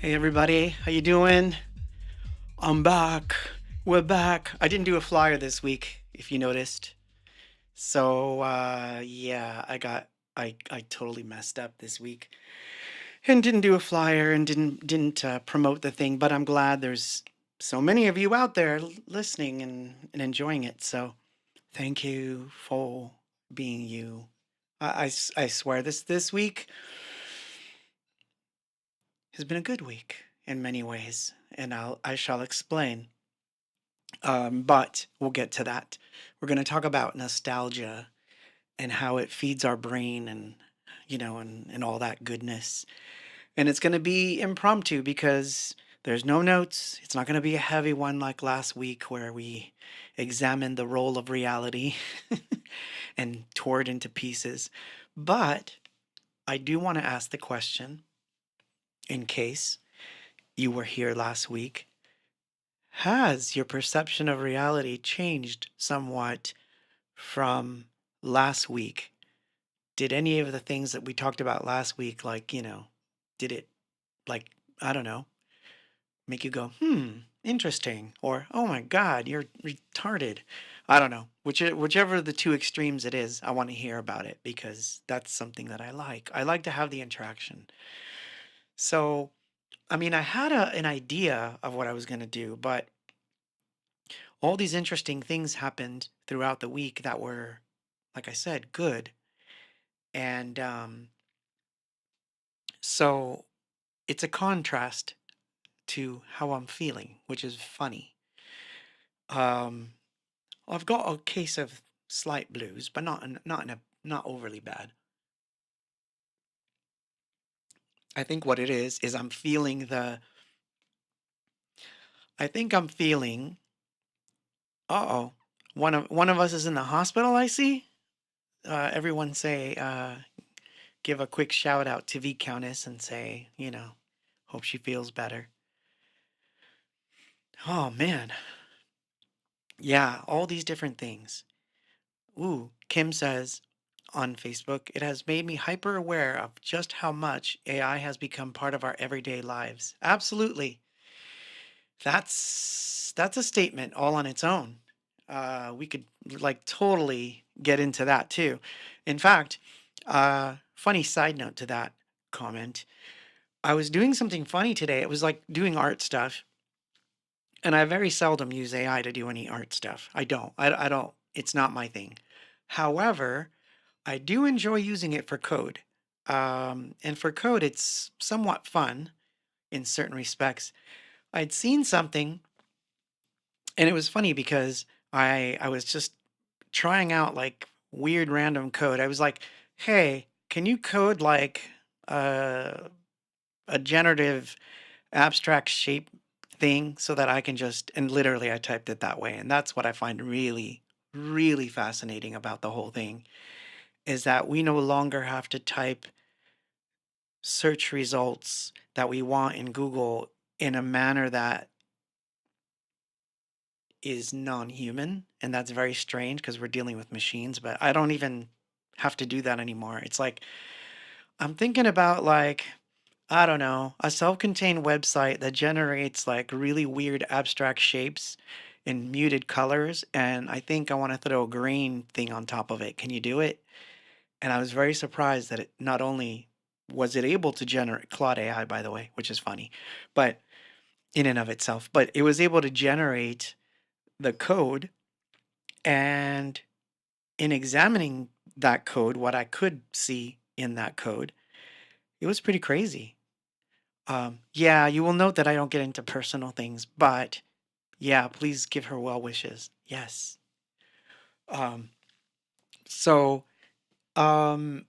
Hey everybody, how you doing? I'm back. We're back. I didn't do a flyer this week, if you noticed. So I totally messed up this week and didn't do a flyer and didn't promote the thing. But I'm glad there's so many of you out there listening and enjoying it. So thank you for being you. I swear this week has been a good week in many ways, and I shall explain. But we'll get to that. We're going to talk about nostalgia and how it feeds our brain and all that goodness. And it's going to be impromptu because there's no notes. It's not going to be a heavy one like last week where we examined the role of reality and tore it into pieces. But I do want to ask the question, in case you were here last week, has your perception of reality changed somewhat from last week? Did any of the things that we talked about last week, did it, like, I don't know, make you go, interesting, or oh my God, you're retarded? I don't know. Whichever of the two extremes it is, I want to hear about it because that's something that I like. I like to have the interaction. So, I mean, I had an idea of what I was going to do, but all these interesting things happened throughout the week that were, like I said, good. And so it's a contrast to how I'm feeling, which is funny. Um, I've got a case of slight blues, but not overly bad. I think what it is I'm feeling the. I think I'm feeling. Uh-oh, one of us is in the hospital. I see. Everyone say, give a quick shout out to V Countess and say, hope she feels better. Oh man, yeah, all these different things. Ooh, Kim says on Facebook, it has made me hyper aware of just how much AI has become part of our everyday lives. Absolutely. That's a statement all on its own. We could like totally get into that too. In fact, funny side note to that comment. I was doing something funny today. It was like doing art stuff, and I very seldom use AI to do any art stuff. I don't. I don't. It's not my thing. However, I do enjoy using it for code. And for code, it's somewhat fun in certain respects. I'd seen something, and it was funny because I was just trying out like weird random code. I was like, "Hey, can you code like uh, a generative abstract shape thing so that I can just," and literally I typed it that way. And that's what I find really, really fascinating about the whole thing is that we no longer have to type search results that we want in Google in a manner that is non-human, and that's very strange because we're dealing with machines, but I don't even have to do that anymore. It's like I'm thinking about like I don't know, a self-contained website that generates like really weird abstract shapes in muted colors, and I think I want to throw a green thing on top of it. Can you do it? And I was very surprised that it not only was it able to generate Claude AI, by the way, which is funny, but in and of itself, but it was able to generate the code. And in examining that code, what I could see in that code, it was pretty crazy. Yeah, you will note that I don't get into personal things, but yeah, please give her well wishes. Yes. Um, so, um,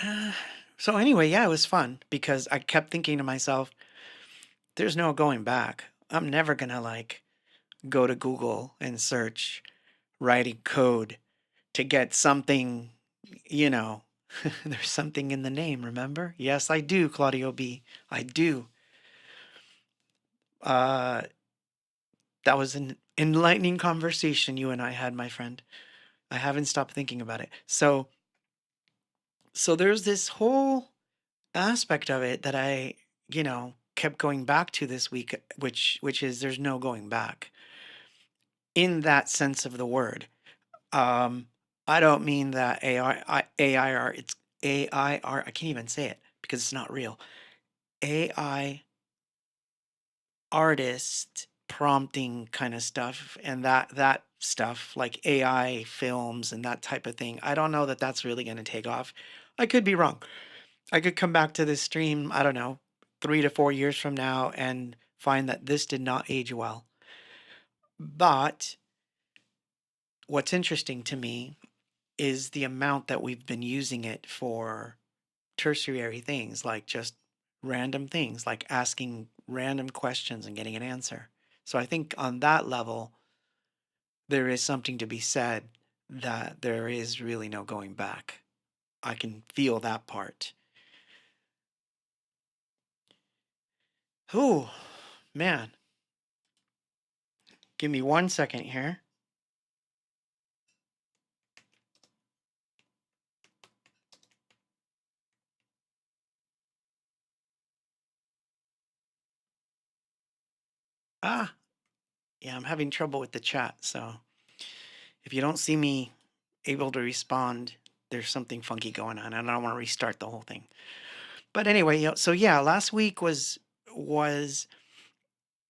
uh, so anyway, yeah, it was fun because I kept thinking to myself, there's no going back. I'm never gonna like go to Google and search writing code to get something, you know, there's something in the name, remember? Yes, I do, Claudio B. I do. Uh, that was an enlightening conversation you and I had, my friend. I haven't stopped thinking about it. So there's this whole aspect of it that I, you know, kept going back to this week, which is there's no going back in that sense of the word. Um, I don't mean that AI are it's AI are I can't even say it because it's not real. AI artist prompting kind of stuff and that stuff like AI films and that type of thing. I don't know that that's really going to take off. I could be wrong. I could come back to this stream, I don't know, 3 to 4 years from now and find that this did not age well. But what's interesting to me is the amount that we've been using it for tertiary things, like just random things, like asking random questions and getting an answer. So I think on that level, there is something to be said that there is really no going back. I can feel that part. Oh, man. Give me 1 second here. Ah, yeah, I'm having trouble with the chat. So if you don't see me able to respond, there's something funky going on, and I don't want to restart the whole thing. But anyway, so yeah, last week was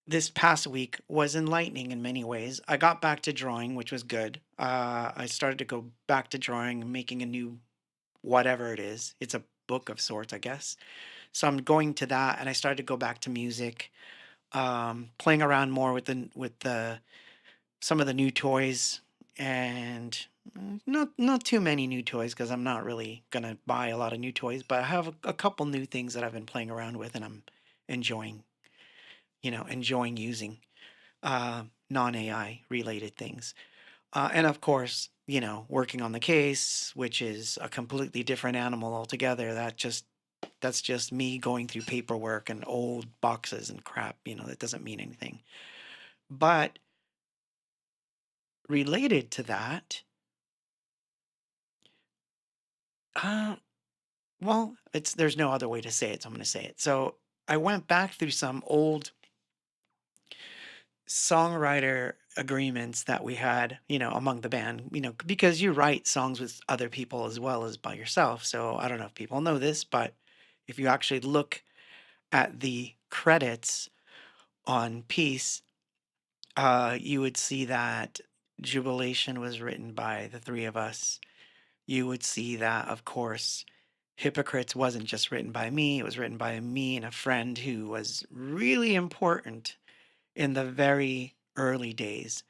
this past week was enlightening in many ways. I got back to drawing, which was good. I started to go back to drawing, making a new whatever it is. It's a book of sorts, I guess. So I'm going to that, and I started to go back to music, playing around more with the some of the new toys, and not too many new toys because I'm not really gonna buy a lot of new toys, but I have a couple new things that I've been playing around with, and I'm enjoying, enjoying using non AI related things. And of course, working on the case, which is a completely different animal altogether. That's just me going through paperwork and old boxes and crap. That doesn't mean anything. But related to that, uh, well, there's no other way to say it, so I'm going to say it. So I went back through some old songwriter agreements that we had, among the band, because you write songs with other people as well as by yourself. So I don't know if people know this, but if you actually look at the credits on Peace, you would see that Jubilation was written by the three of us. You would see that, of course, Hypocrites wasn't just written by me, it was written by me and a friend who was really important in the very early days.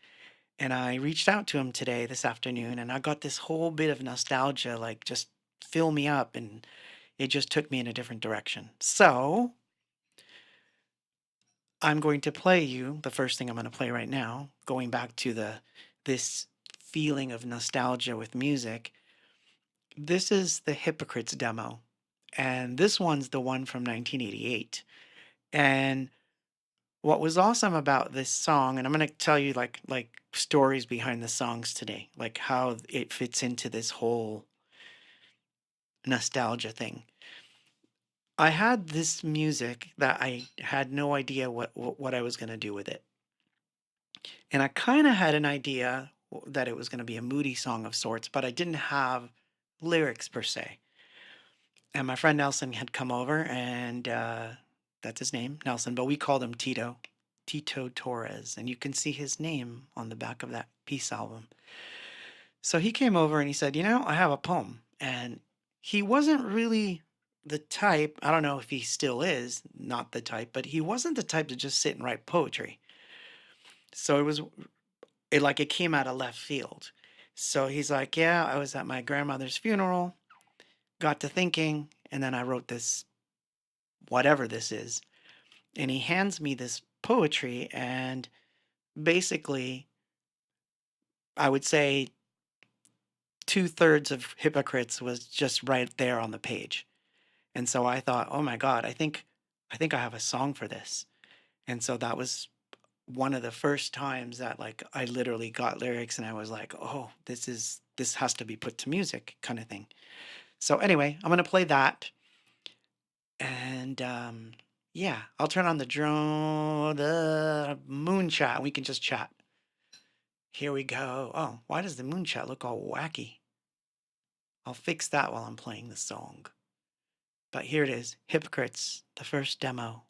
And I reached out to him today, this afternoon, and I got this whole bit of nostalgia, like just fill me up, and it just took me in a different direction. So I'm going to play you the first thing I'm going to play right now, going back to this feeling of nostalgia with music. This is the Hypocrites demo, and this one's the one from 1988. And what was awesome about this song, and I'm going to tell you like stories behind the songs today, like how it fits into this whole nostalgia thing. I had this music that I had no idea what I was going to do with it. And I kind of had an idea that it was going to be a moody song of sorts, but I didn't have lyrics per se. And my friend Nelson had come over, and that's his name, Nelson, but we called him Tito Torres. And you can see his name on the back of that Peace album. So he came over and he said, I have a poem. And he wasn't really the type, I don't know if he still is not the type, but he wasn't the type to just sit and write poetry. So it came out of left field. So he's like, yeah, I was at my grandmother's funeral, got to thinking, and then I wrote this, whatever this is. And he hands me this poetry, and basically, I would say 2/3 of Hypocrites was just right there on the page. And so I thought, oh my God, I think I have a song for this. And so that was one of the first times that like I literally got lyrics and I was like, oh, this has to be put to music kind of thing. So anyway, I'm gonna play that, and Yeah, I'll turn on the moon chat. We can just chat. Here we go. Oh, why does the moon chat look all wacky? I'll fix that while I'm playing the song. But here it is, Hypocrites, the first demo.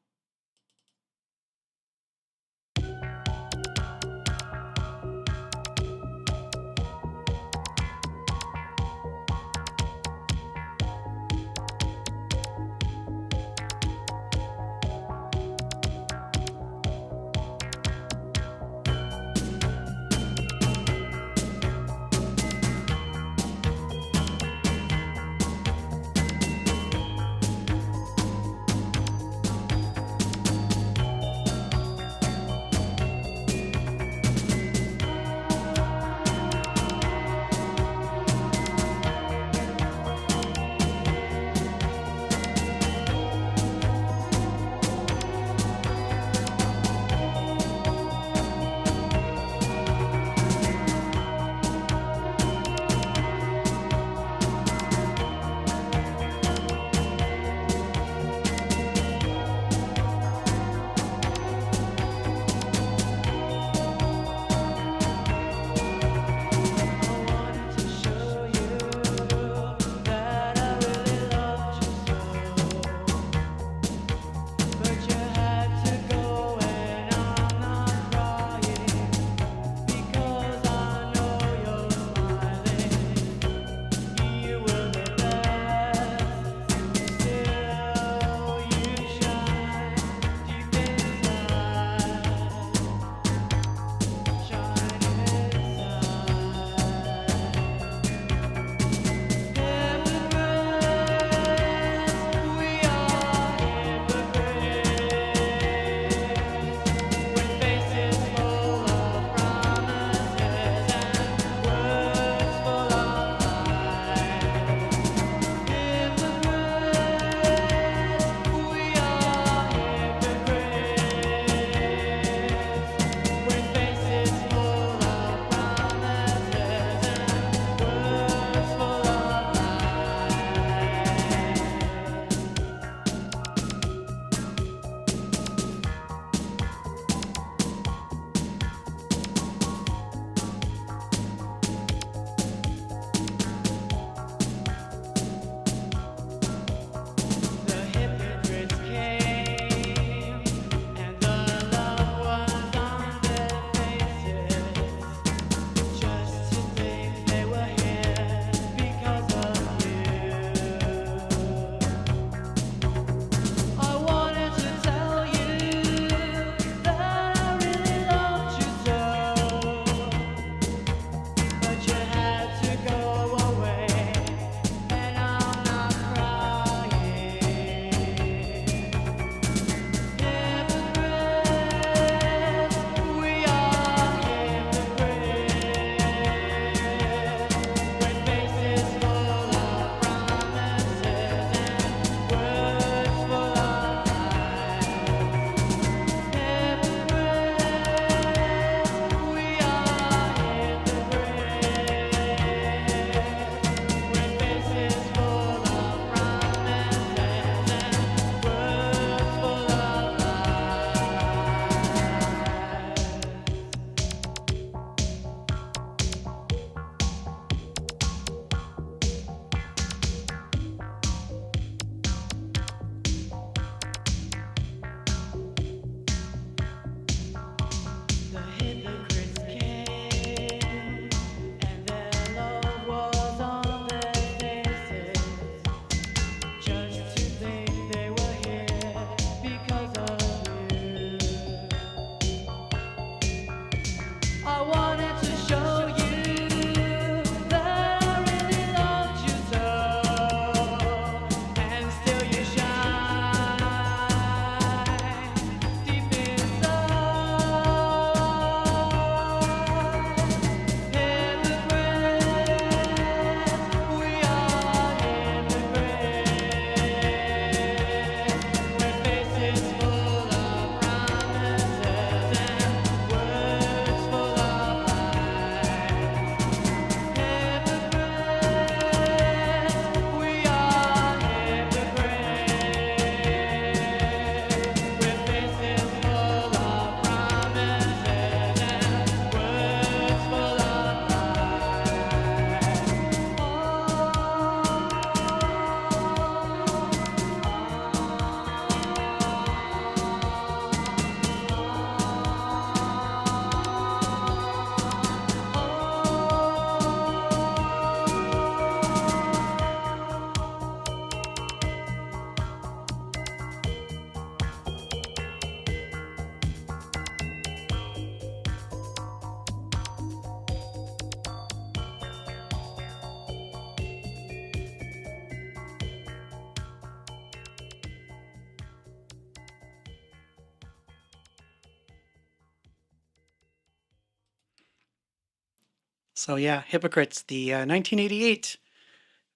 So yeah, Hypocrites, the 1988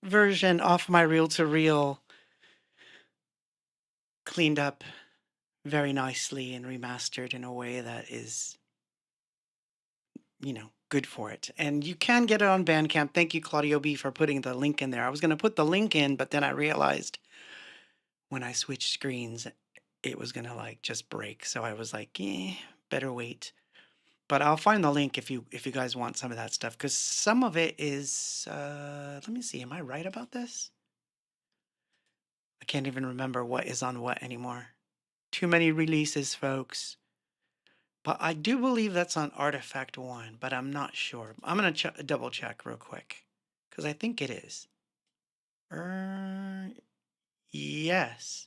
version off my reel to reel, cleaned up very nicely and remastered in a way that is, good for it. And you can get it on Bandcamp. Thank you, Claudio B, for putting the link in there. I was going to put the link in, but then I realized when I switched screens, it was going to like just break. So I was like, better wait. But I'll find the link if you guys want some of that stuff, because some of it is. Let me see. Am I right about this? I can't even remember what is on what anymore. Too many releases, folks. But I do believe that's on Artifact One, but I'm not sure. I'm gonna double check real quick because I think it is. Er, yes.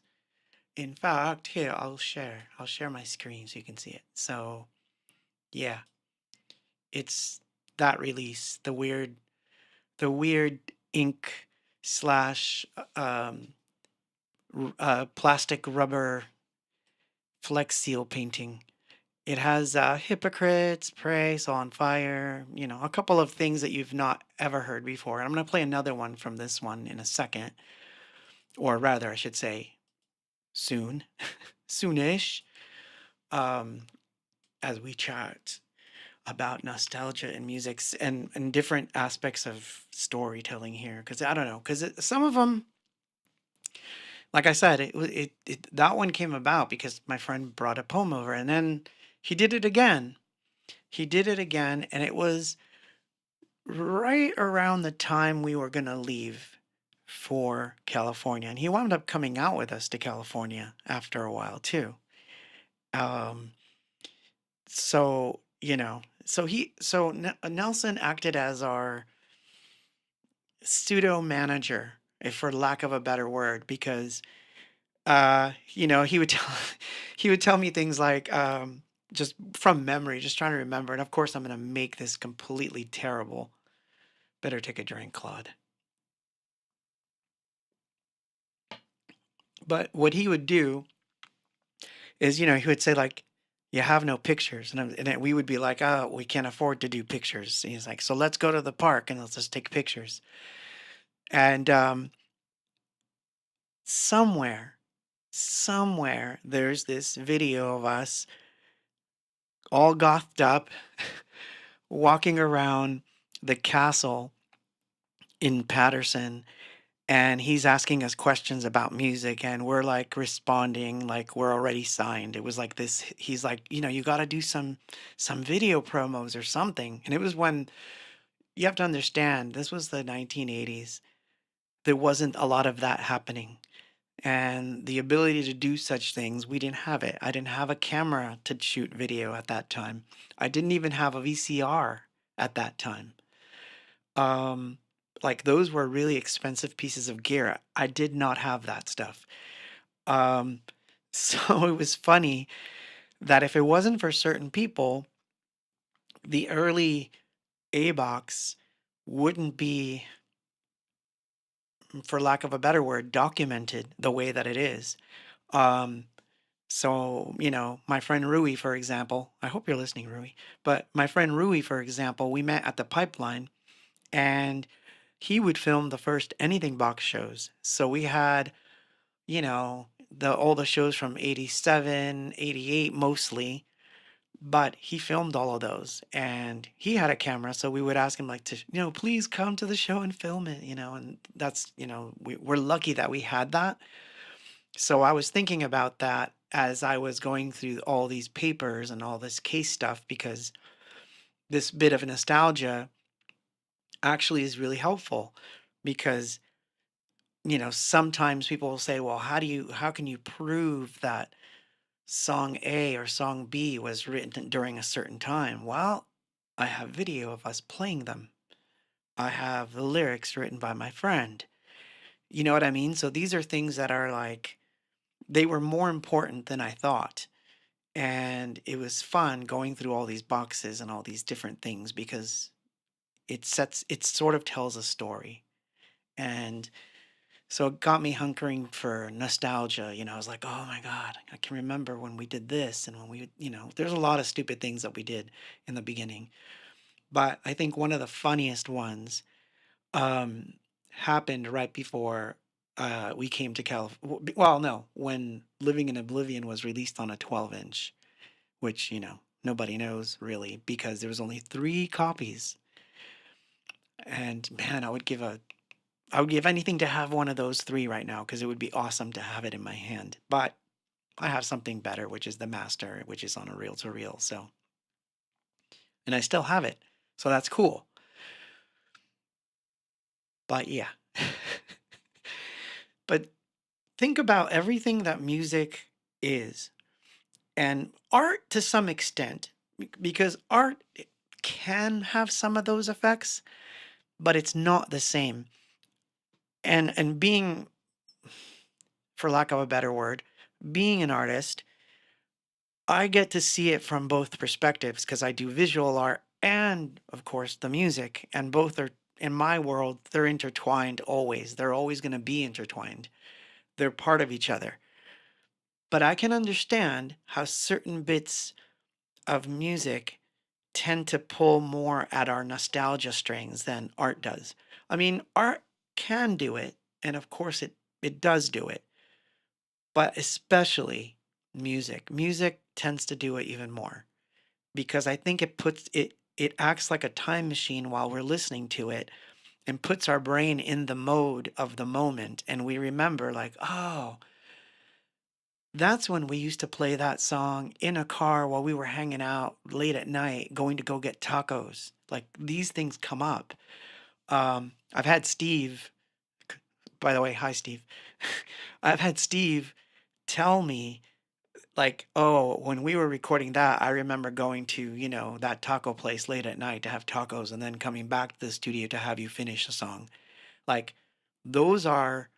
In fact, here I'll share. I'll share my screen so you can see it. So yeah, it's that release. The weird ink slash plastic rubber flex seal painting. It has Hypocrites, Prey, Saw on Fire, a couple of things that you've not ever heard before. And I'm going to play another one from this one in a second, or rather, I should say, soon, soonish, um, as we chat about nostalgia and music and different aspects of storytelling here. Because I don't know, because some of them, like I said, that one came about because my friend brought a poem over, and then he did it again. He did it again, and it was right around the time we were going to leave for California. And he wound up coming out with us to California after a while, too. Um, so Nelson acted as our pseudo manager, if for lack of a better word, because he would tell he would tell me things like just from memory, just trying to remember. And of course, I'm going to make this completely terrible. Better take a drink, Claude. But what he would do is, he would say like, "You have no pictures," and then we would be like, "Oh, we can't afford to do pictures." And he's like, "So let's go to the park and let's just take pictures." And somewhere, somewhere, there's this video of us all gothed up, walking around the castle in Patterson, and he's asking us questions about music, and we're like responding like we're already signed. It was like this. He's like, you got to do some video promos or something. And it was when you have to understand this was the 1980s. There wasn't a lot of that happening, and the ability to do such things, we didn't have it. I didn't have a camera to shoot video at that time. I didn't even have a VCR at that time. Um, like those were really expensive pieces of gear. I did not have that stuff. Um, so it was funny that if it wasn't for certain people, the early Abox wouldn't be, for lack of a better word, documented the way that it is. Um, so, my friend Rui, for example, I hope you're listening, Rui, but my friend Rui, for example, we met at the Pipeline, and he would film the first Anything Box shows. So we had, all the shows from 87, 88 mostly, but he filmed all of those and he had a camera. So we would ask him like to, please come to the show and film it, and that's, we're lucky that we had that. So I was thinking about that as I was going through all these papers and all this case stuff, because this bit of nostalgia actually is really helpful, because sometimes people will say, well, how can you prove that song A or song B was written during a certain time? Well, I have video of us playing them. I have the lyrics written by my friend. You know what I mean? So these are things that are like, they were more important than I thought. And it was fun going through all these boxes and all these different things, because it sort of tells a story. And so it got me hunkering for nostalgia. I was like, oh my God, I can remember when we did this and when there's a lot of stupid things that we did in the beginning. But I think one of the funniest ones um, happened right before we came to California. Well, no, when Living in Oblivion was released on a 12-inch, which, nobody knows really because there was only 3 copies. And man, I would give anything to have one of those 3 right now because it would be awesome to have it in my hand. But I have something better, which is the master, which is on a reel to reel. So, and I still have it. So that's cool. But yeah. But think about everything that music is and art to some extent, because art can have some of those effects, but it's not the same. And being, for lack of a better word, being an artist, I get to see it from both perspectives because I do visual art and, of course, the music. And both are, in my world, they're intertwined always. They're always going to be intertwined. They're part of each other. But I can understand how certain bits of music tend to pull more at our nostalgia strings than art does. I mean, art can do it, and of course it does do it, but especially music. Music tends to do it even more because I think it acts like a time machine while we're listening to it and puts our brain in the mode of the moment and we remember like, "Oh, that's when we used to play that song in a car while we were hanging out late at night going to go get tacos." Like these things come up. I've had Steve, by the way, hi Steve. I've had Steve tell me like, "Oh, when we were recording that, I remember going to, that taco place late at night to have tacos and then coming back to the studio to have you finish the song." Like those are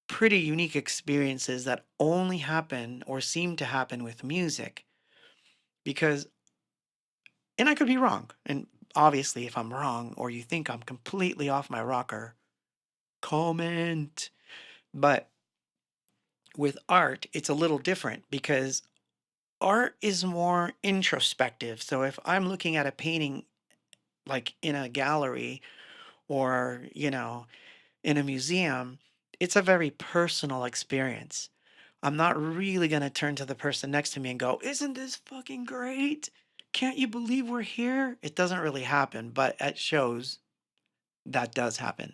pretty unique experiences that only happen or seem to happen with music because, and I could be wrong, and obviously if I'm wrong or you think I'm completely off my rocker, comment. But with art it's a little different because art is more introspective. So if I'm looking at a painting like in a gallery or in a museum, it's a very personal experience. I'm not really going to turn to the person next to me and go, "Isn't this fucking great? Can't you believe we're here?" It doesn't really happen, but at shows, that does happen.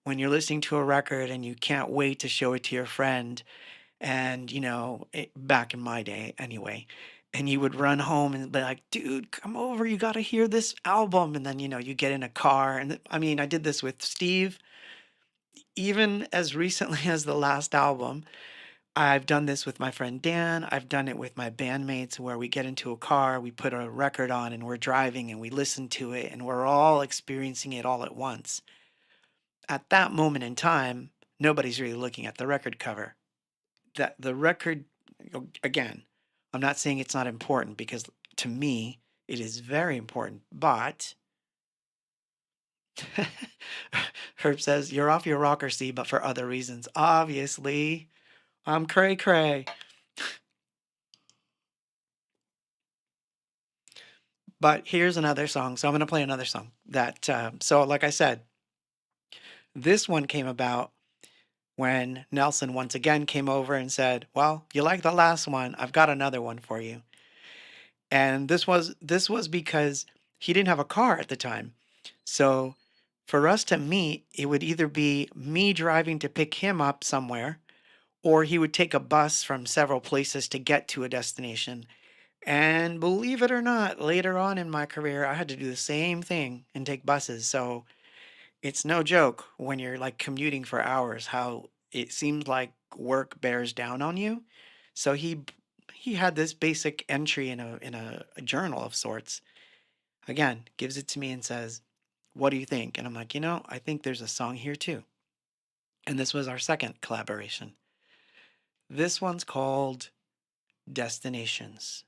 When you're listening to a record and you can't wait to show it to your friend, and, back in my day anyway, and you would run home and be like, "Dude, come over. You got to hear this album." And then, you get in a car. And I mean, I did this with Steve, even as recently as the last album. I've done this with my friend Dan. I've done it with my bandmates where we get into a car, we put a record on and we're driving and we listen to it and we're all experiencing it all at once. At that moment in time, nobody's really looking at the record cover. That the record, again, I'm not saying it's not important because to me it is very important, but Herb says you're off your rocker, C, but for other reasons. Obviously, I'm cray cray. But here's another song. So I'm going to play another song that, so like I said, this one came about when Nelson once again came over and said, "Well, you like the last one. I've got another one for you." And this was because he didn't have a car at the time. So for us to meet, it would either be me driving to pick him up somewhere, or he would take a bus from several places to get to a destination. And believe it or not, later on in my career, I had to do the same thing and take buses. So it's no joke when you're like commuting for hours, how it seems like work bears down on you. So he had this basic entry in a journal of sorts. Again, gives it to me and says, "What do you think?" And I'm like, I think there's a song here too. And this was our second collaboration. This one's called Destinations.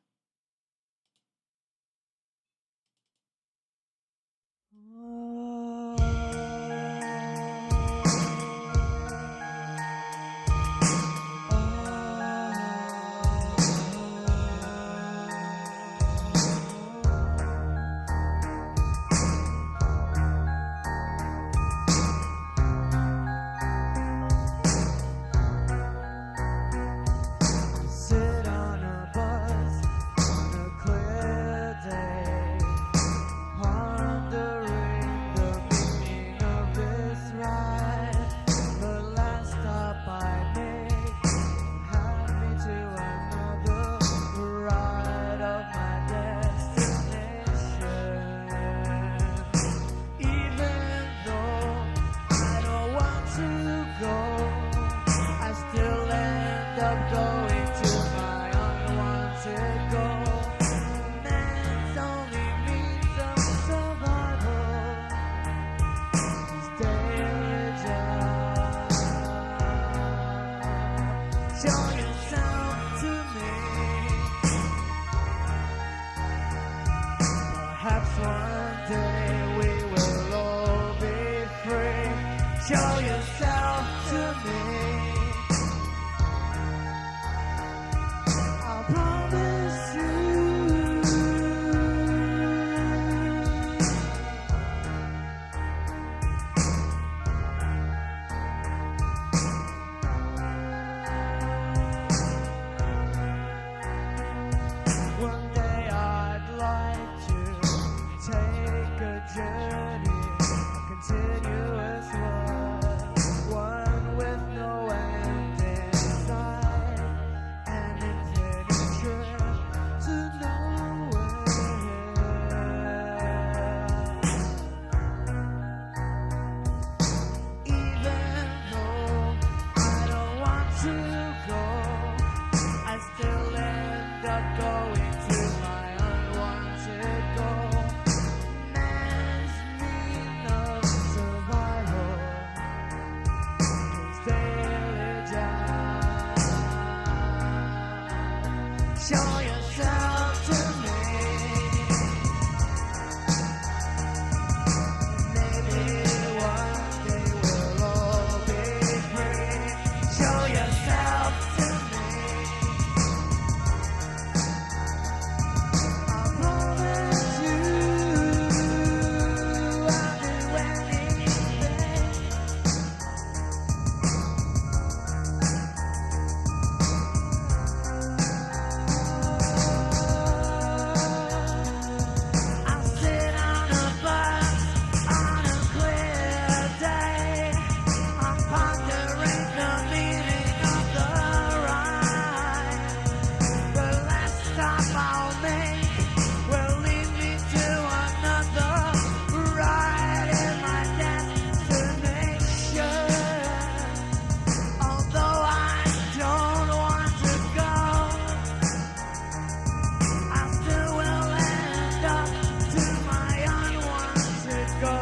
go.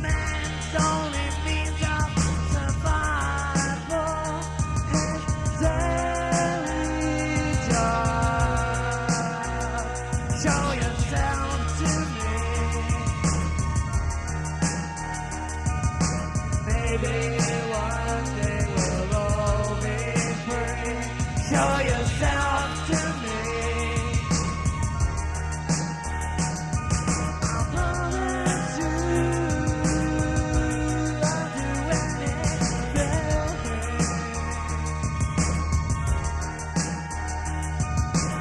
Man's only means of survival is daily job. Show yourself to me. Maybe one day we'll all be free. Show yourself to me. I promise you I'll do anything.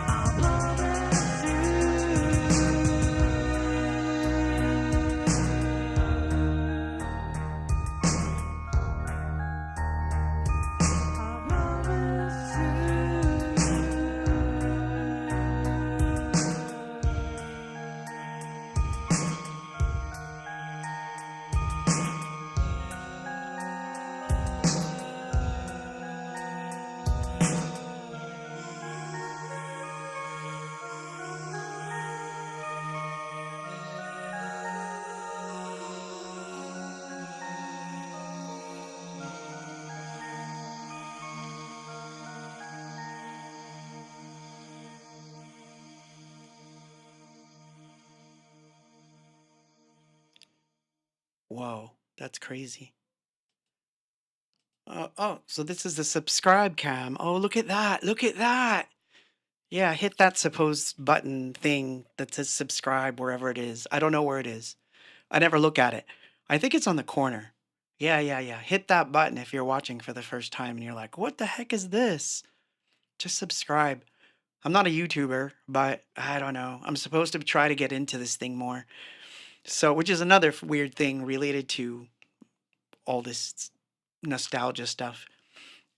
I promise Whoa, that's crazy. Oh, so this is the subscribe cam. Oh, look at that. Look at that. Yeah, hit that supposed button thing that says subscribe wherever it is. I don't know where it is. I never look at it. I think it's on the corner. Yeah, yeah, yeah. Hit that button if you're watching for the first time and you're like, what the heck is this? Just subscribe. I'm not a YouTuber, but I don't know. I'm supposed to try to get into this thing more. So, which is another weird thing related to all this nostalgia stuff.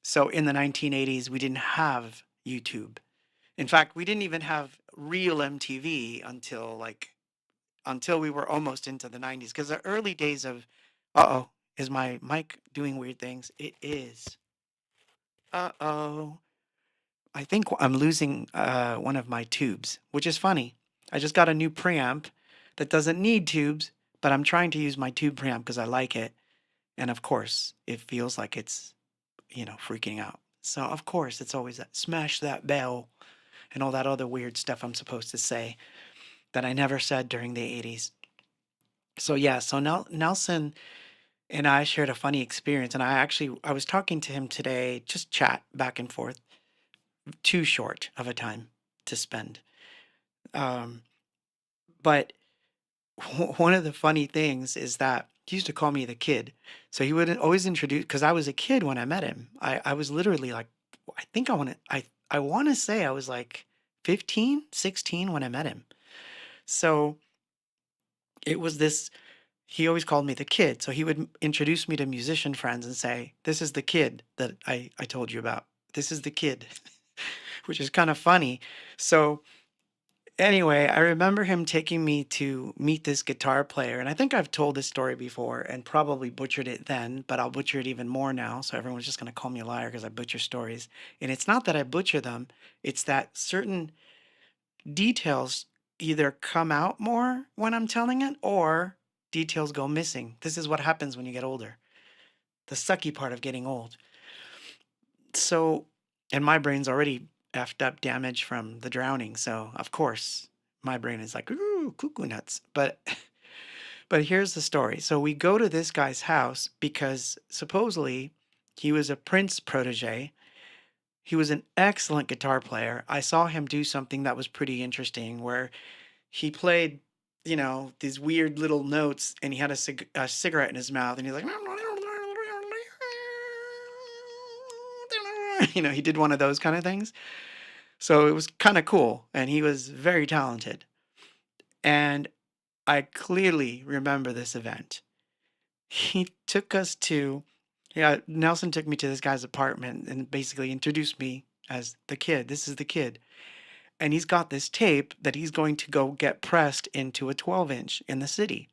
So, in the 1980s, we didn't have YouTube. In fact, we didn't even have real MTV until we were almost into the 90s. Because the early days of, uh-oh, is my mic doing weird things? It is. Uh-oh. I think I'm losing one of my tubes, which is funny. I just got a new preamp that doesn't need tubes, but I'm trying to use my tube preamp because I like it. And of course, it feels like it's, freaking out. So of course, it's always that smash that bell and all that other weird stuff I'm supposed to say that I never said during the 80s. So yeah, so Nelson and I shared a funny experience, and I was talking to him today, just chat back and forth, too short of a time to spend. Um, but one of the funny things is that he used to call me the kid. So he would always introduce, because I was a kid when I met him. I was literally like, I think I want to say I was like 15, 16 when I met him. So it was this, he always called me the kid. So he would introduce me to musician friends and say, this is the kid that I told you about. This is the kid, which is kind of funny. So anyway, I remember him taking me to meet this guitar player, and I think I've told this story before and probably butchered it then, but I'll butcher it even more now. So everyone's just going to call me a liar because I butcher stories. And it's not that I butcher them, it's that certain details either come out more when I'm telling it or details go missing. This is what happens when you get older. The sucky part of getting old. So, and my brain's already effed up, damaged from the drowning. So, of course, my brain is like, ooh, cuckoo nuts. But here's the story. So we go to this guy's house because supposedly he was a Prince protege. He was an excellent guitar player. I saw him do something that was pretty interesting where he played, these weird little notes, and he had a cigarette in his mouth, and he's like, he did one of those kind of things. So it was kind of cool, and he was very talented. And I clearly remember this event. He took us to, yeah, Nelson took me to this guy's apartment and basically introduced me as the kid. This is the kid. And he's got this tape that he's going to go get pressed into a 12-inch in the city.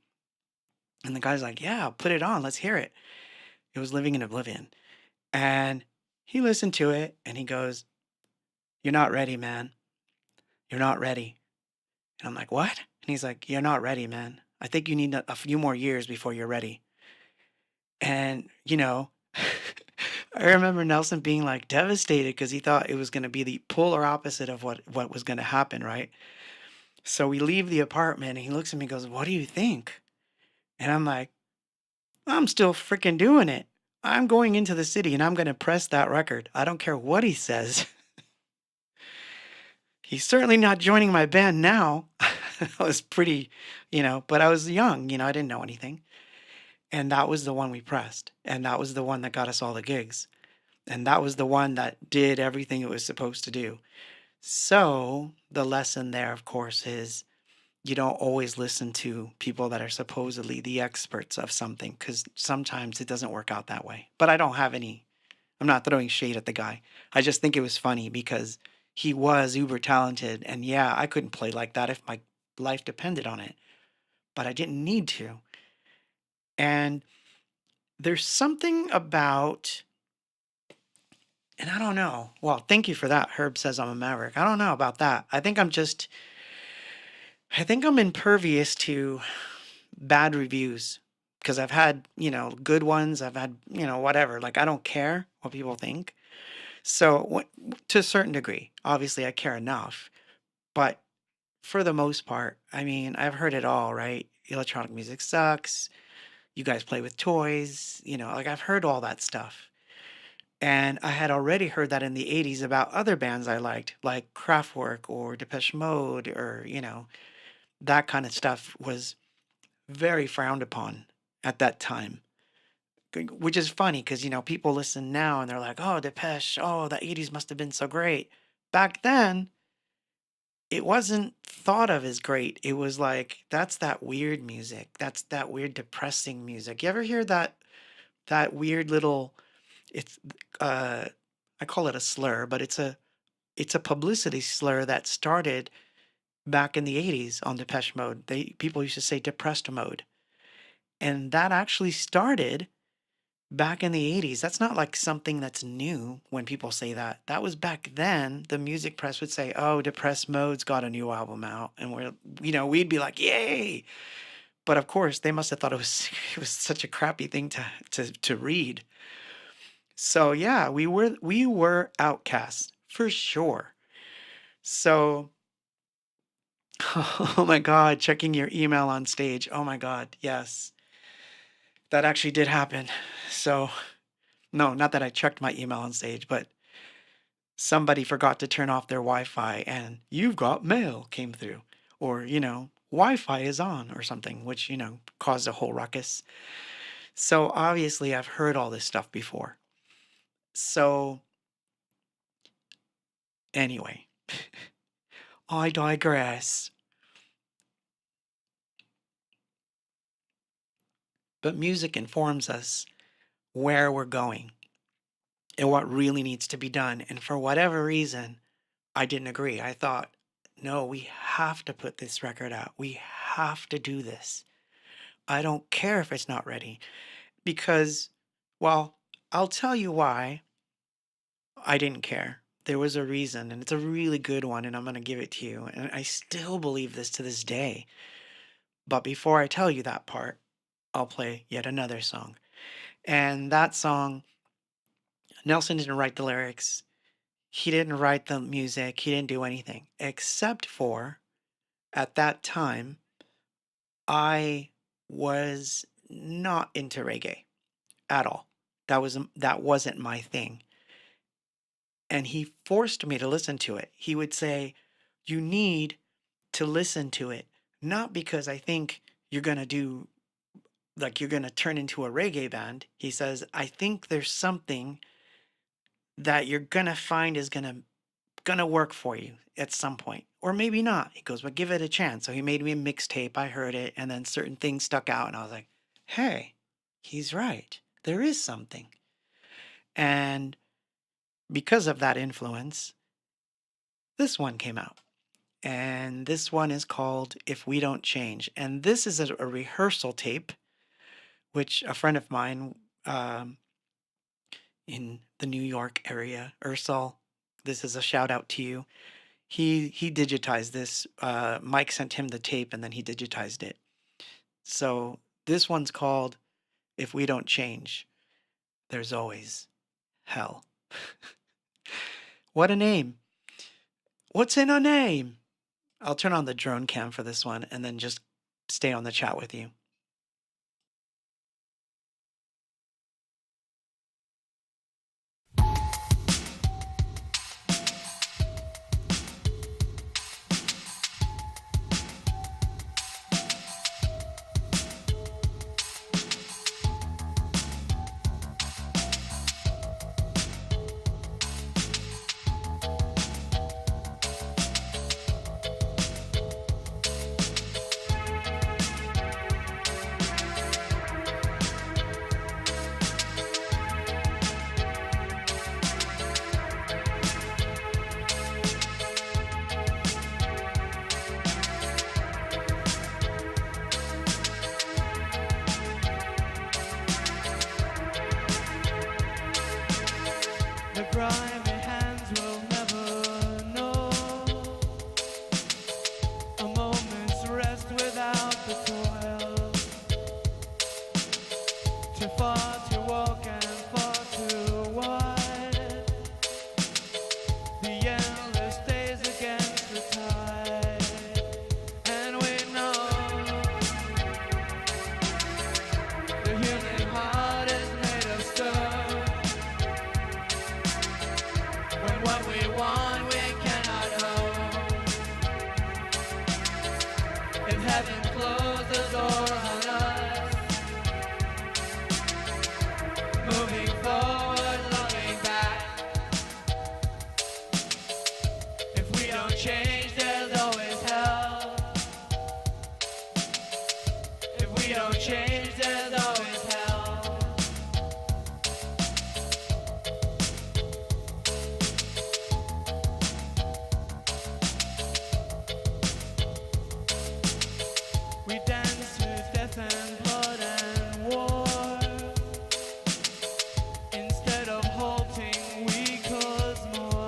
And the guy's like, yeah, put it on. Let's hear it. It was Living in Oblivion. And he listened to it and he goes, you're not ready, man. You're not ready. And I'm like, what? And he's like, you're not ready, man. I think you need a few more years before you're ready. And, I remember Nelson being like devastated because he thought it was going to be the polar opposite of what was going to happen, right? So we leave the apartment and he looks at me and goes, "What do you think?" And I'm like, "I'm still freaking doing it. I'm going into the city and I'm going to press that record. I don't care what he says." He's certainly not joining my band now. I was pretty, but I was young, I didn't know anything. And that was the one we pressed. And that was the one that got us all the gigs. And that was the one that did everything it was supposed to do. So the lesson there, of course, is you don't always listen to people that are supposedly the experts of something because sometimes it doesn't work out that way. But I'm not throwing shade at the guy. I just think it was funny because he was uber talented. And yeah, I couldn't play like that if my life depended on it, but I didn't need to. And there's something about, and I don't know. Well, thank you for that. Herb says I'm a maverick. I don't know about that. I think I'm impervious to bad reviews because I've had, good ones. I've had, whatever. Like, I don't care what people think. So, to a certain degree, obviously, I care enough. But for the most part, I mean, I've heard it all, right? Electronic music sucks. You guys play with toys, like I've heard all that stuff. And I had already heard that in the 80s about other bands I liked, like Kraftwerk or Depeche Mode, or, that kind of stuff was very frowned upon at that time. Which is funny because, people listen now and they're like, oh, Depeche, oh, the 80s must have been so great. Back then, it wasn't thought of as great. It was like, that's that weird music. That's that weird depressing music. You ever hear that weird little, it's uh I call it a slur, but it's a publicity slur that started back in the 80s on Depeche Mode. People used to say depressed mode. And that actually started back in the 80s. That's not like something that's new when people say that. That was back then. The music press would say, "Oh, Depressed Mode's got a new album out." And we'd be like, "Yay!" But of course, they must have thought it was it was such a crappy thing to read. So yeah, we were outcasts for sure. So oh my God, checking your email on stage. Oh my God, yes. That actually did happen. So no, not that I checked my email on stage, but somebody forgot to turn off their Wi-Fi and "you've got mail" came through. Or, Wi-Fi is on or something, which, caused a whole ruckus. So obviously I've heard all this stuff before. So anyway, I digress. But music informs us where we're going and what really needs to be done. And for whatever reason, I didn't agree. I thought, no, we have to put this record out. We have to do this. I don't care if it's not ready because, well, I'll tell you why I didn't care. There was a reason, and it's a really good one, and I'm going to give it to you. And I still believe this to this day. But before I tell you that part, I'll play yet another song. And that song, Nelson didn't write the lyrics. He didn't write the music. He didn't do anything except for at that time, I was not into reggae at all. That wasn't my thing. And he forced me to listen to it. He would say, "You need to listen to it, not because I think you're going to do like you're going to turn into a reggae band." He says, "I think there's something that you're going to find is going to work for you at some point, or maybe not." He goes, "But give it a chance." So he made me a mixtape. I heard it, and then certain things stuck out, and I was like, "Hey, he's right. There is something." And because of that influence, this one came out. And this one is called "If We Don't Change." And this is a rehearsal tape, which a friend of mine um, in the New York area, Ursel, this is a shout out to you. He digitized this. Mike sent him the tape and then he digitized it. So this one's called If We Don't Change, There's Always Hell. What a name. What's in a name? I'll turn on the drone cam for this one and then just stay on the chat with you. The grimy hands will never know a moment's rest without the toil. Too far to walk and far too wide. The endless days against the tide, and we know the human heart is made of stone. When what we want we cannot own. If heaven closed the door on us, moving forward, looking back. If we don't change, there's always hell. If we don't change, there's always hell. We dance to death and blood and war. Instead of halting, we cause more.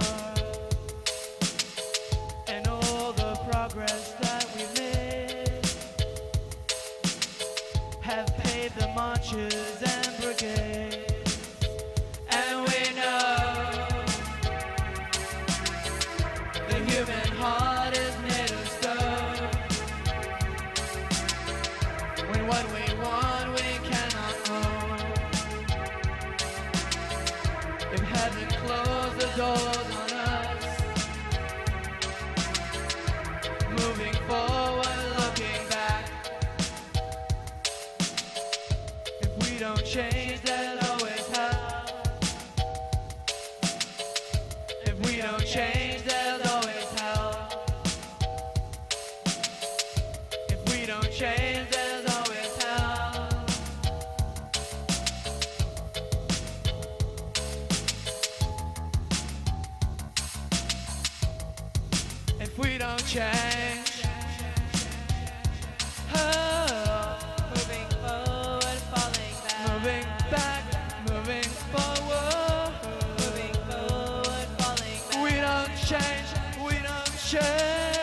And all the progress that we made have paved the marches and brigades. And we know the human heart is made of stone. When what we want we cannot own. If heaven closed the doors on us, moving forward, looking back. If we don't change, there's always hell. If we don't change, there's always hell. If we don't change, there's always hell. If we don't change, oh, moving forward, falling back. Moving back, moving forward. Moving forward, falling back. We don't change, we don't change.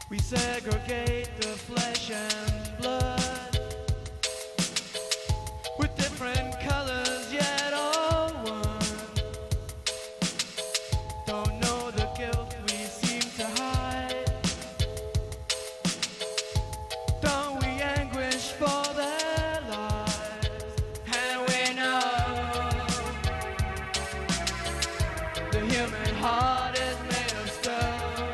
We segregate the flesh and blood with different colors, yet all one. Don't know the guilt we seem to hide. Don't we anguish for their lives? And we know the human heart is made of stone.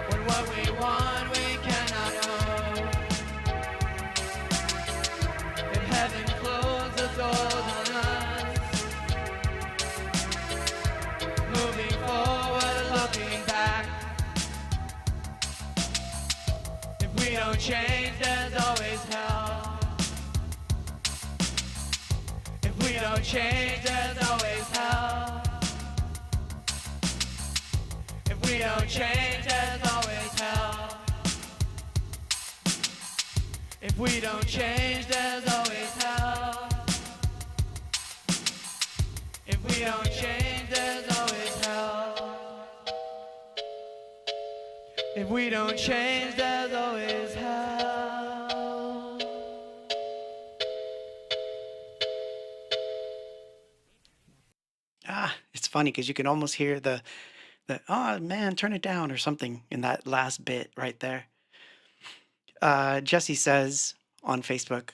When what we want we cannot own. If heaven closed the doors on us, moving forward, looking back. If we don't change, there's always hell. If we don't change, there's always hell. If we don't change, there's always hell. If we don't change, there's always hell. we don't change, there's always hell. If we don't change, there's always hell. It's funny because you can almost hear the oh man, turn it down or something in that last bit right there. Jesse says on Facebook,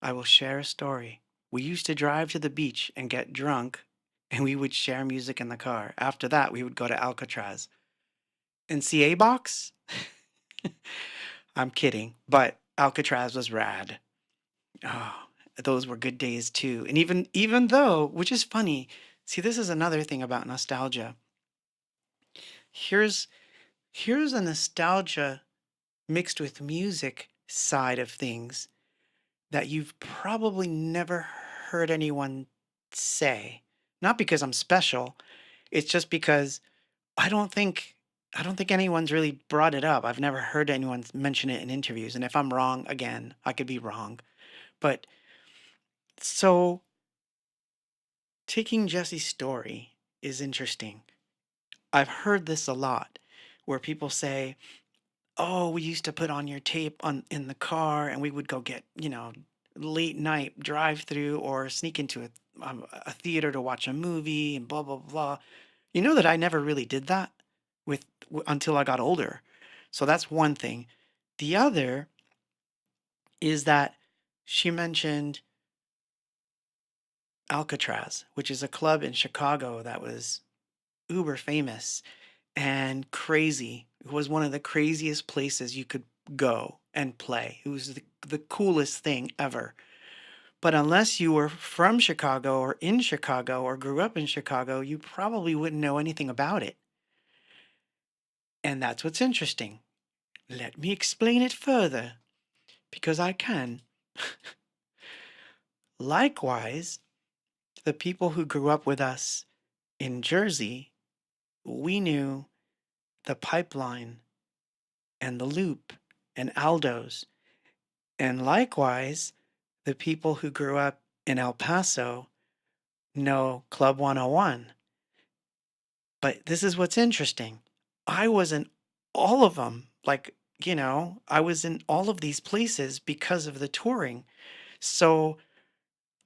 I will share a story. We used to drive to the beach and get drunk, and we would share music in the car. After that, we would go to Alcatraz and see Abox. I'm kidding, but Alcatraz was rad. Oh, those were good days too. And even though, which is funny, see, this is another thing about nostalgia. Here's here's a nostalgia mixed with music side of things that you've probably never heard anyone say. Not because I'm special, it's just because I don't think I don't think anyone's really brought it up. I've never heard anyone mention it in interviews, and if I'm wrong, again, I could be wrong. But so taking Jesse's story is interesting. I've heard this a lot where people say, "Oh, we used to put on your tape on in the car and we would go get, late night drive through or sneak into a theater to watch a movie and blah blah blah." You know that I never really did that until I got older. So that's one thing. The other is that she mentioned Alcatraz, which is a club in Chicago that was uber famous and crazy. It was one of the craziest places you could go and play. It was the coolest thing ever. But unless you were from Chicago or in Chicago or grew up in Chicago, you probably wouldn't know anything about it. And that's what's interesting. Let me explain it further, because I can. Likewise, the people who grew up with us in Jersey, we knew the Pipeline and the Loop and Aldo's. And likewise, the people who grew up in El Paso know Club 101. But this is what's interesting. I was in all of them. I was in all of these places because of the touring. So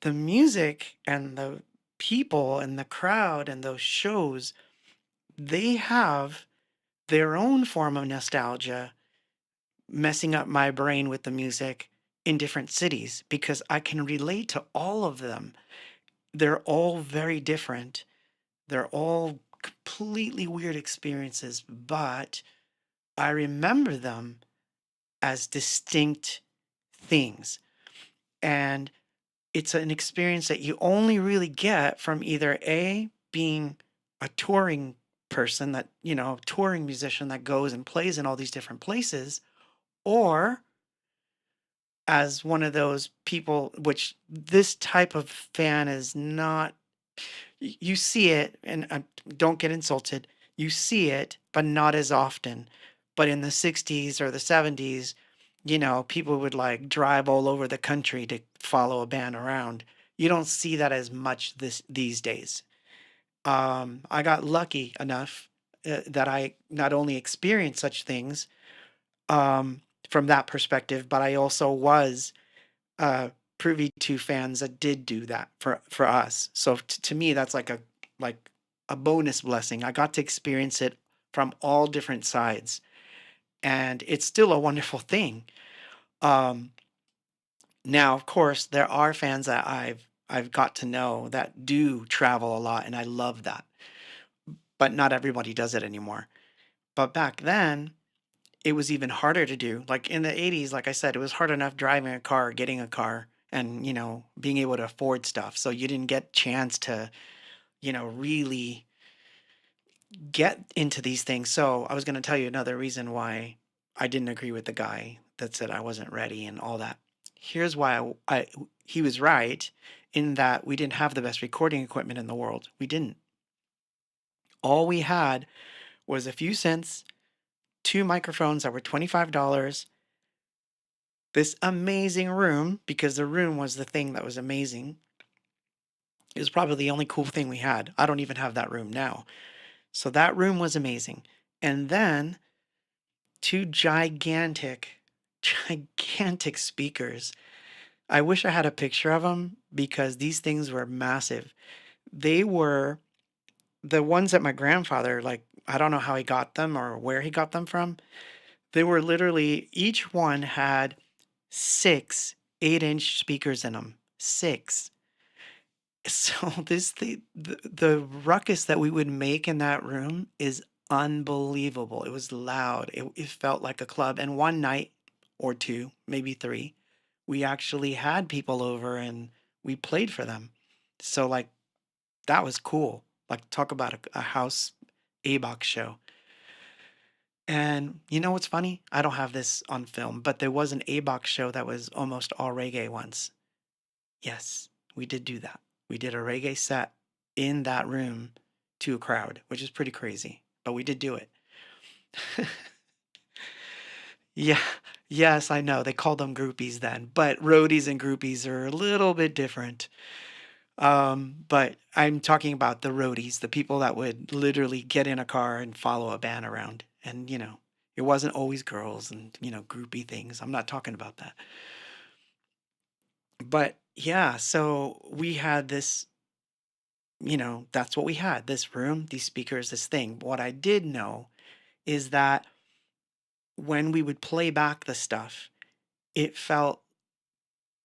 the music and the people and the crowd and those shows, they have their own form of nostalgia messing up my brain with the music in different cities because I can relate to all of them. They're all very different. They're all completely weird experiences, but I remember them as distinct things. And it's an experience that you only really get from either A, being a touring person touring musician that goes and plays in all these different places, or as one of those people, which this type of fan is not, you see it, and don't get insulted, you see it, but not as often. But in the 60s or the 70s, people would like drive all over the country to follow a band around. You don't see that as much these days. I got lucky enough that I not only experienced such things from that perspective, but I also was uh, privy to fans that did do that for us. So to me, that's like a bonus blessing. I got to experience it from all different sides, and it's still a wonderful thing. Um, Now, of course, there are fans that I've got to know that do travel a lot, and I love that. But not everybody does it anymore. But back then, it was even harder to do. Like in the 80s, like I said, it was hard enough driving a car, getting a car, and being able to afford stuff. So you didn't get chance to, really get into these things. So I was going to tell you another reason why I didn't agree with the guy that said I wasn't ready and all that. Here's why he was right in that we didn't have the best recording equipment in the world. We didn't. All we had was a few cents, two microphones that were $25, this amazing room, because the room was the thing that was amazing, It was probably the only cool thing we had. I don't even have that room now. So that room was amazing. And then two gigantic speakers. I wish I had a picture of them because these things were massive. They were the ones that my grandfather, like, I don't know how he got them or where he got them from. They were literally, each one had six 8-inch speakers in them. Six. So the ruckus that we would make in that room is unbelievable. It was loud. It felt like a club. And one night or two, maybe three, we actually had people over and we played for them. So like that was cool. Like talk about a house Abox show. And you know what's funny? I don't have this on film, but there was an Abox show that was almost all reggae once. Yes, we did do that. We did a reggae set in that room to a crowd, which is pretty crazy, but we did do it. Yeah, yes, I know. They called them groupies then, but roadies and groupies are a little bit different. But I'm talking about the roadies, the people that would literally get in a car and follow a band around. And, it wasn't always girls and, groupie things. I'm not talking about that. But yeah, so we had this, that's what we had, this room, these speakers, this thing. What I did know is that when we would play back the stuff, it felt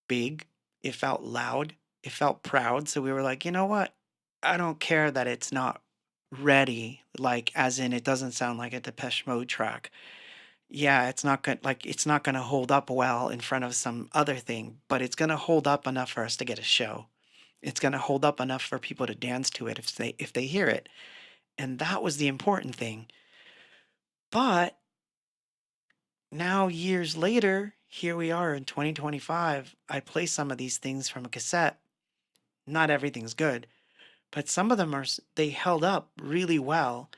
big, it felt loud, it felt proud. So we were like, you know what? I don't care that it's not ready, like as in it doesn't sound like a Depeche Mode track. Yeah, it's not gonna hold up well in front of some other thing, but it's gonna hold up enough for us to get a show. It's gonna hold up enough for people to dance to it if they hear it. And that was the important thing. But now years later, here we are in 2025. I play some of these things from a cassette. Not everything's good, but some of them they held up really well,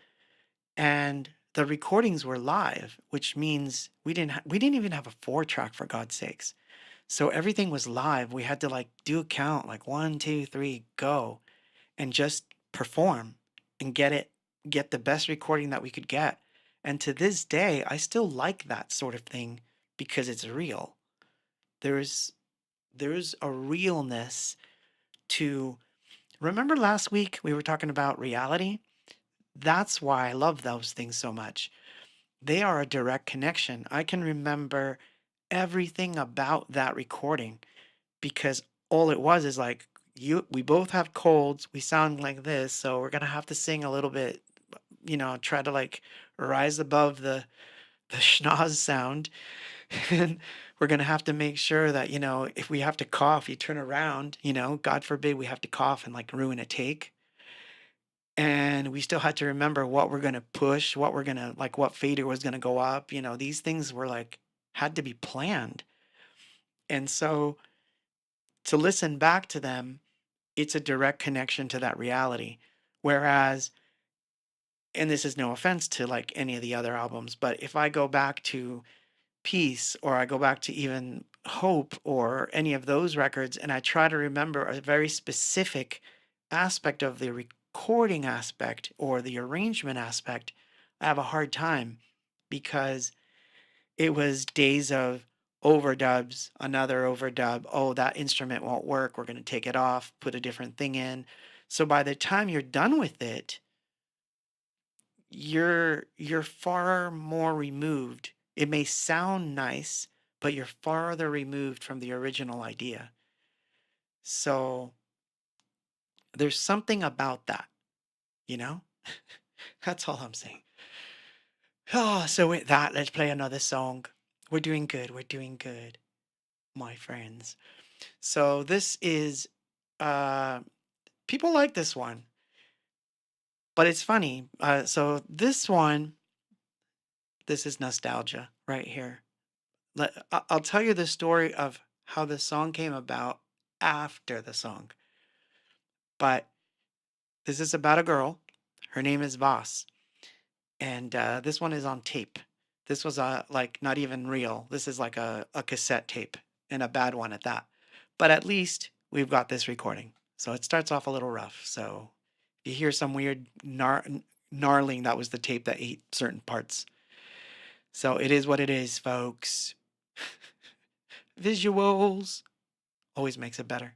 and the recordings were live, which means we didn't even have a 4 track, for God's sakes. So everything was live. We had to like do a count, like 1, 2, 3, go, and just perform and get the best recording that we could get. And to this day, I still like that sort of thing because it's real. There's there's a realness to. Remember last week we were talking about reality? That's why I love those things so much. They are a direct connection. I can remember everything about that recording because all it was is like we both have colds, we sound like this, so we're gonna have to sing a little bit, try to like rise above the schnoz sound. And we're gonna have to make sure that, if we have to cough, you turn around, God forbid we have to cough and like ruin a take. And we still had to remember what we're gonna push, what we're gonna like what fader was gonna go up. These things were like had to be planned. And so to listen back to them, it's a direct connection to that reality. Whereas, and this is no offense to like any of the other albums, but if I go back to Peace or I go back to even Hope or any of those records and I try to remember a very specific aspect of the recording aspect or the arrangement aspect, I have a hard time because it was days of overdubs, another overdub. Oh, that instrument won't work. We're going to take it off, put a different thing in. So by the time you're done with it, you're far more removed. It may sound nice, but you're farther removed from the original idea. So there's something about that, you know? That's all I'm saying. Oh, so with that, let's play another song. We're doing good. We're doing good, my friends. So this is uh people like this one, but it's funny. So this one, this is nostalgia right here. I'll tell you the story of how the song came about after the song. But this is about a girl. Her name is Voss, and this one is on tape. This was like not even real. This is like a cassette tape, and a bad one at that. But at least we've got this recording. So it starts off a little rough. So if you hear some weird gnarling, that was the tape that ate certain parts. So it is what it is, folks. Visuals always makes it better.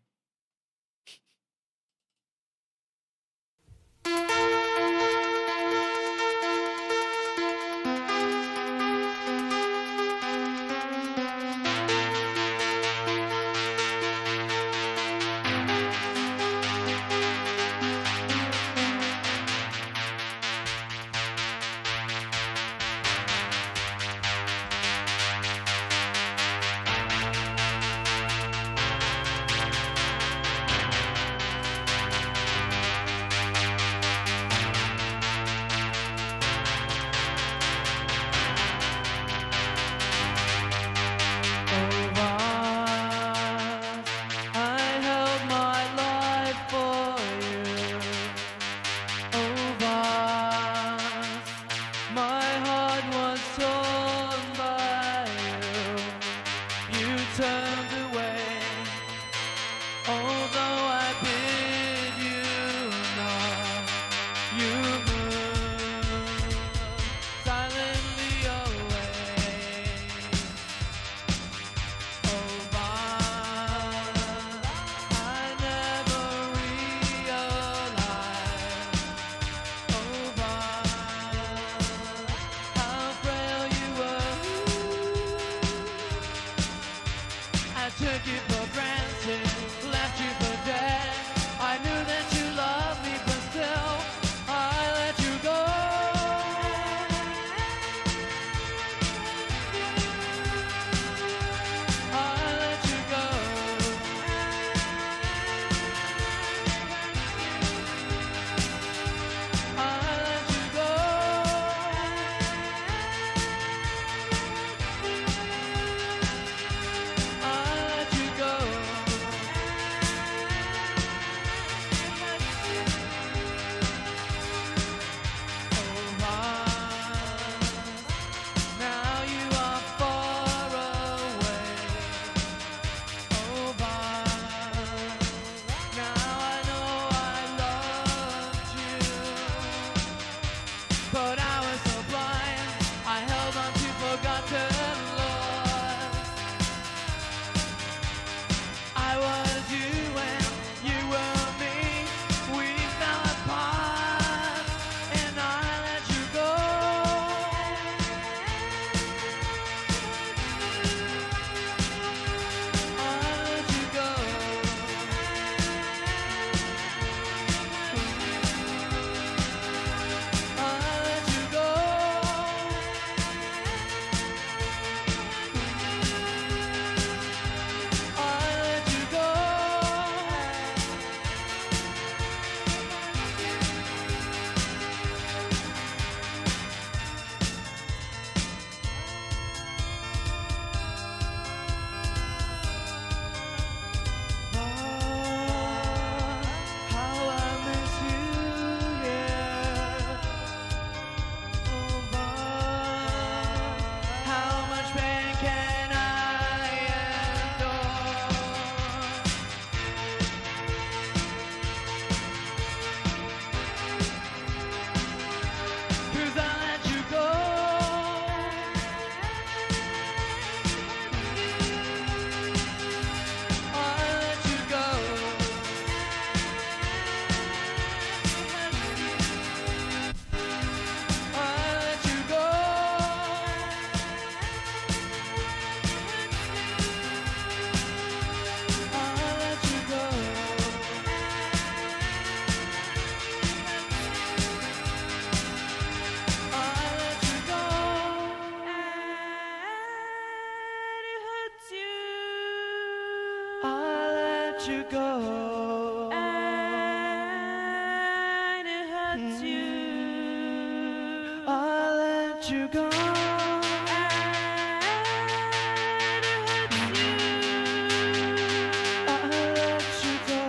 you go, and it hurts you. I let you go, and it hurts you. I let you go,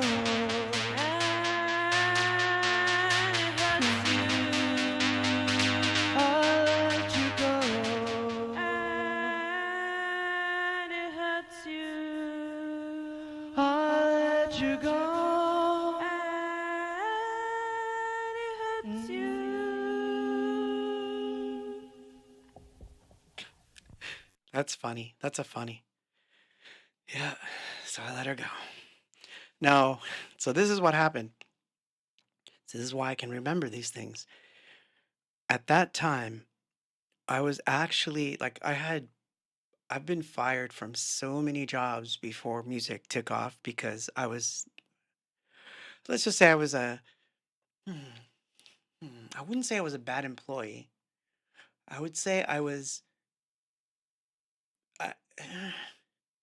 and it hurts you. I let you go, and it hurts you. I let you go. That's funny. That's a funny. Yeah. So I let her go. No. So this is what happened. This is why I can remember these things. At that time, I was actually like I've been fired from so many jobs before music took off because let's just say I was hmm, I wouldn't say I was a bad employee. I would say I was, uh,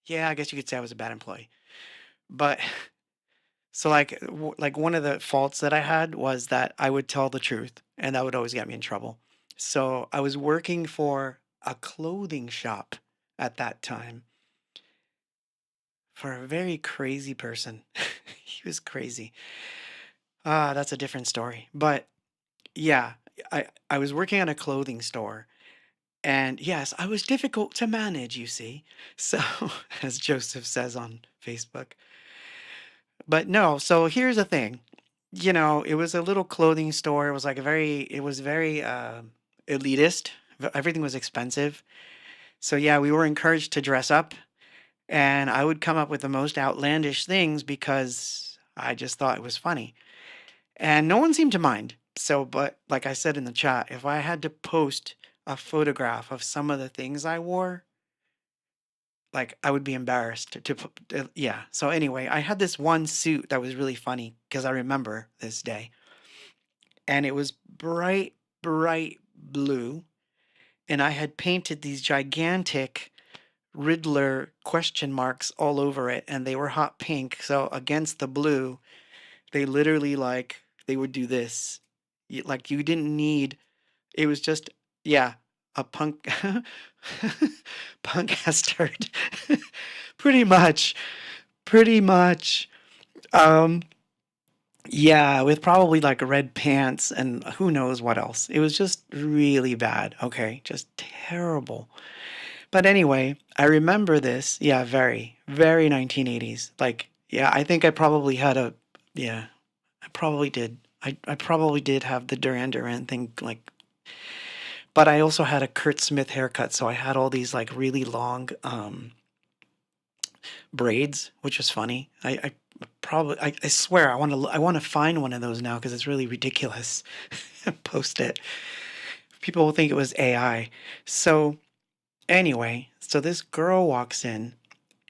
yeah, I guess you could say I was a bad employee. But so like one of the faults that I had was that I would tell the truth, and that would always get me in trouble. So I was working for a clothing shop at that time for a very crazy person. He was crazy. Ah, that's a different story. But yeah, I was working at a clothing store. And yes, I was difficult to manage, you see. So, as Joseph says on Facebook. But no, so here's the thing. It was a little clothing store. It was like it was very elitist. Everything was expensive. So, yeah, we were encouraged to dress up. And I would come up with the most outlandish things because I just thought it was funny. And no one seemed to mind. So, but like I said in the chat, if I had to post a photograph of some of the things I wore, like I would be embarrassed yeah. So anyway, I had this one suit that was really funny because I remember this day, and it was bright blue, and I had painted these gigantic Riddler question marks all over it, and they were hot pink. So against the blue, they literally like they would do this. Like you didn't need. It was just yeah, a punk punk ass turd. Pretty much. Pretty much. Um, yeah, with probably like red pants and who knows what else. It was just really bad. Okay, just terrible. But anyway, I remember this. Yeah, very 1980s. Like, yeah, I think I probably had yeah, I probably did. I probably did have the Duran Duran thing, like, but I also had a Kurt Smith haircut, so I had all these like really long, braids, which was funny. I swear I want to find one of those now because it's really ridiculous. Post it. People will think it was AI. So anyway, so this girl walks in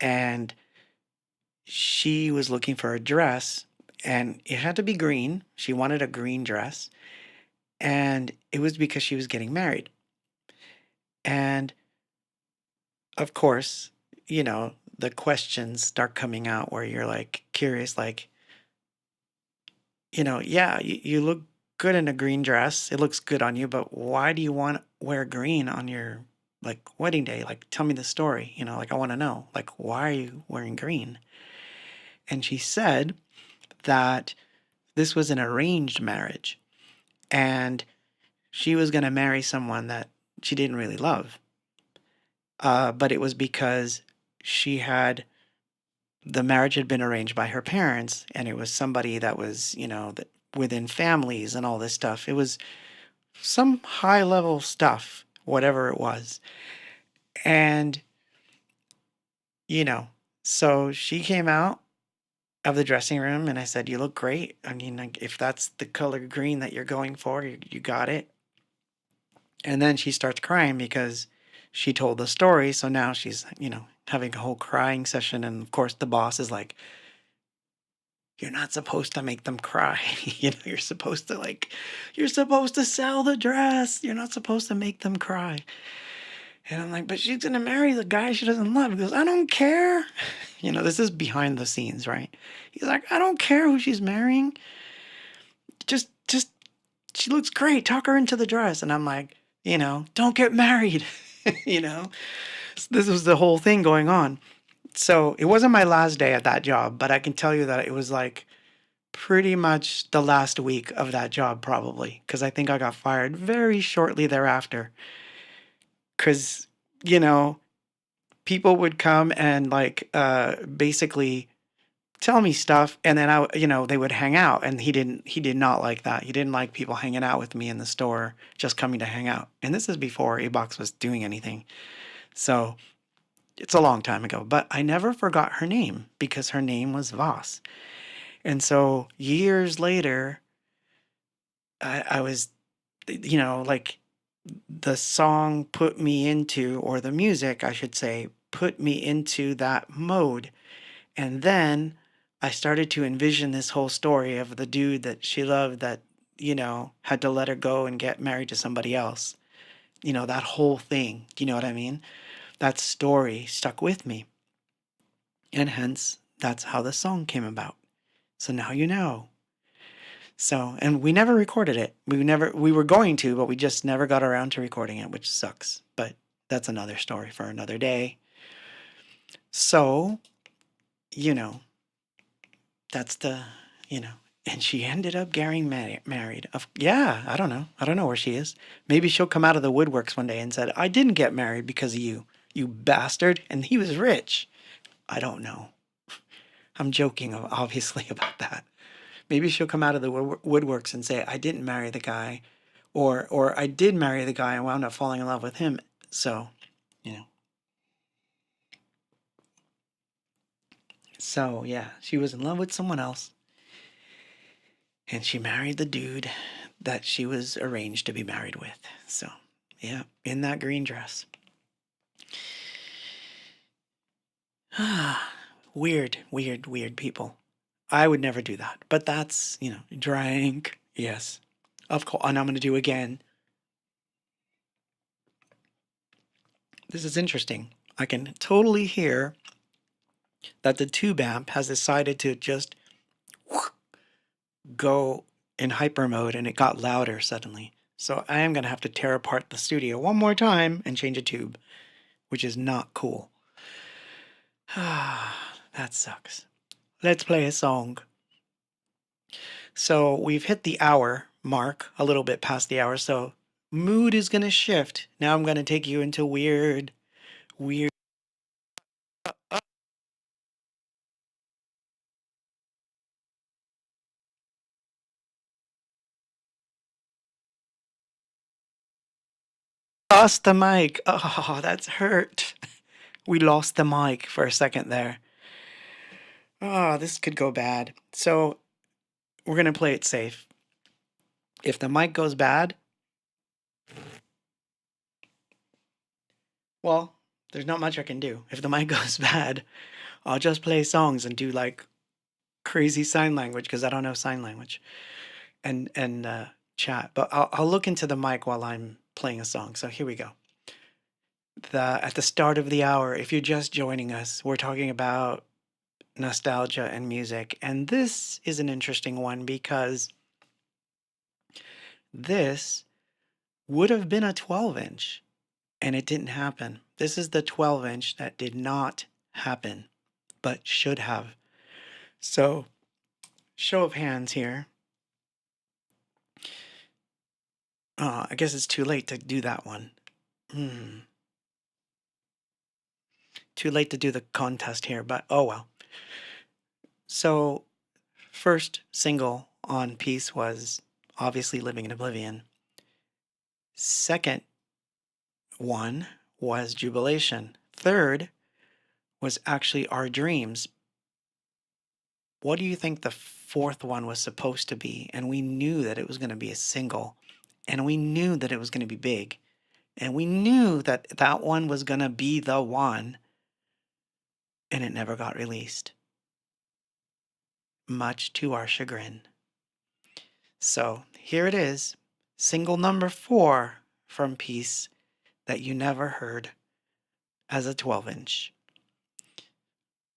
and she was looking for a dress and it had to be green. She wanted a green dress and it was because she was getting married. And of course, the questions start coming out where you're like curious, like, yeah, you look good in a green dress. It looks good on you, but why do you want to wear green on your like wedding day? Like, tell me the story. Like I want to know. Like, why are you wearing green? And she said that this was an arranged marriage, and she was going to marry someone that she didn't really love. But it was because she had the marriage had been arranged by her parents, and it was somebody that was, that within families and all this stuff. It was some high level stuff, whatever it was. And, you know, so she came out of the dressing room and I said, "You look great. I mean, like, if that's the color green that you're going for, you got it." And then she starts crying because she told the story. So now she's, having a whole crying session. And of course, the boss is like, "You're not supposed to make them cry. You're supposed to sell the dress. You're not supposed to make them cry." And I'm like, "But she's going to marry the guy she doesn't love." He goes, "I don't care." This is behind the scenes, right? He's like, "I don't care who she's marrying. Just, she looks great. Talk her into the dress." And I'm like, "Don't get married." you know, this was the whole thing going on. So it wasn't my last day at that job, but I can tell you that it was like pretty much the last week of that job, probably, because I think I got fired very shortly thereafter. Because, you know, people would come and like basically tell me stuff, and then they would hang out, and he did not like that. He didn't like people hanging out with me in the store, just coming to hang out. And this is before Abox was doing anything. So it's a long time ago, but I never forgot her name because her name was Voss. And so years later, I was, like the song put me into, or the music, I should say, put me into that mode. And then I started to envision this whole story of the dude that she loved that, had to let her go and get married to somebody else. That whole thing. Do you know what I mean? That story stuck with me. And hence, that's how the song came about. So now you know. So, and we never recorded it. We were going to, but we just never got around to recording it, which sucks. But that's another story for another day. So, that's and she ended up getting married. Yeah, I don't know. I don't know where she is. Maybe she'll come out of the woodworks one day and said, I didn't get married because of you, you bastard. And he was rich. I don't know. I'm joking, obviously, about that. Maybe she'll come out of the woodworks and say, I didn't marry the guy, or I did marry the guy and wound up falling in love with him. So, So, yeah, she was in love with someone else. And she married the dude that she was arranged to be married with. So, yeah, in that green dress. Weird people. I would never do that. But that's, drank. Yes. Of course. And I'm going to do again. This is interesting. I can totally hear that the tube amp has decided to just go in hyper mode, and it got louder suddenly. So I am going to have to tear apart the studio one more time and change a tube, which is not cool. That sucks. Let's play a song. So we've hit the hour mark, a little bit past the hour, so mood is going to shift. Now I'm going to take you into weird. Lost the mic. Oh, that's hurt. We lost the mic for a second there. Oh, this could go bad. So we're going to play it safe. If the mic goes bad, well, there's not much I can do. If the mic goes bad, I'll just play songs and do like crazy sign language because I don't know sign language and chat. But I'll look into the mic while I'm playing a song. So here we go. At the start of the hour, if you're just joining us, we're talking about nostalgia and music. And this is an interesting one because this would have been a 12-inch and it didn't happen. This is the 12-inch that did not happen, but should have. So, show of hands here. I guess it's too late to do that one. Too late to do the contest here, but oh well. So, first single on Peace was obviously Living in Oblivion. Second one was Jubilation. Third was actually Our Dreams. What do you think the fourth one was supposed to be? And we knew that it was going to be a single. And we knew that it was going to be big. And we knew that that one was going to be the one. And it never got released. Much to our chagrin. So here it is. Single number 4 from Peace that you never heard as a 12-inch.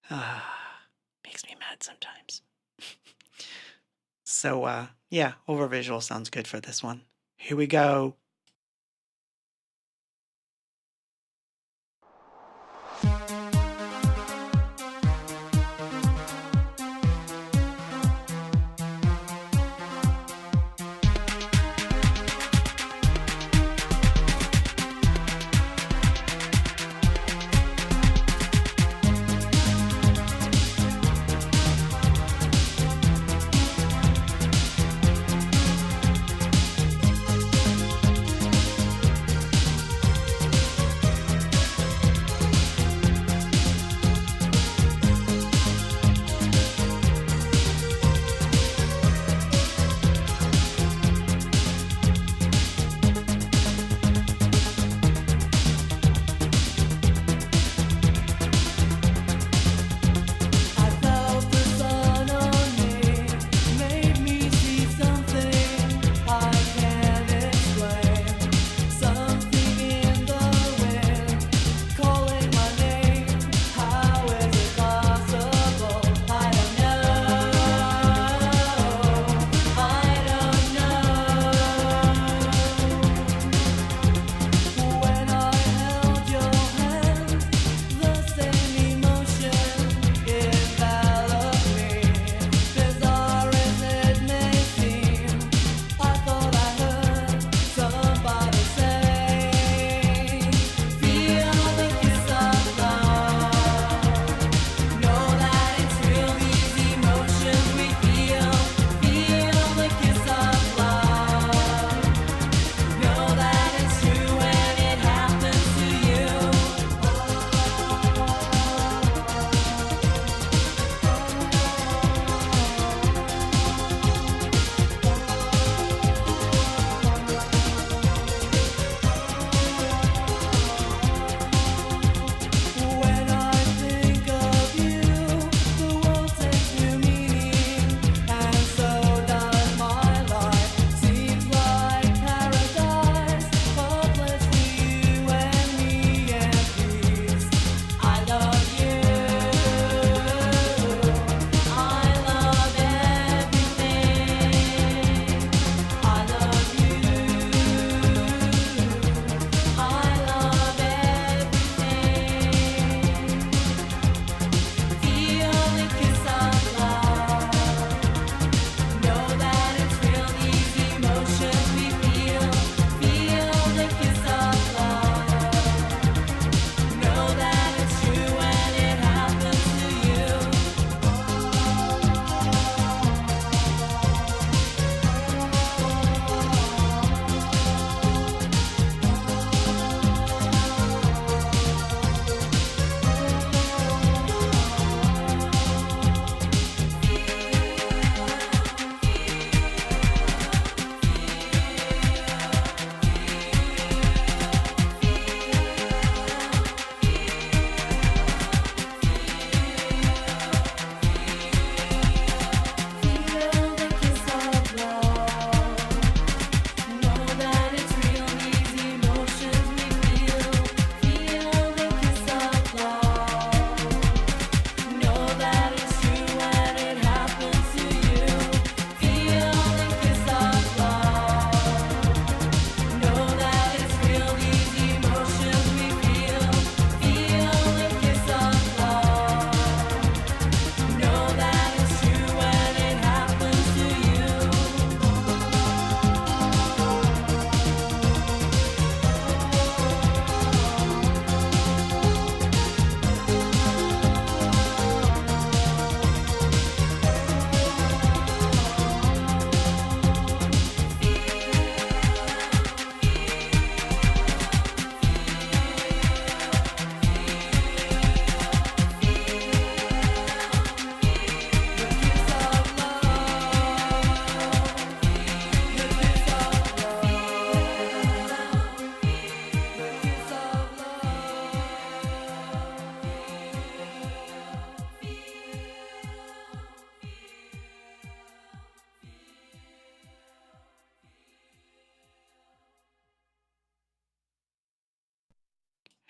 Makes me mad sometimes. So, yeah, overvisual sounds good for this one. Here we go.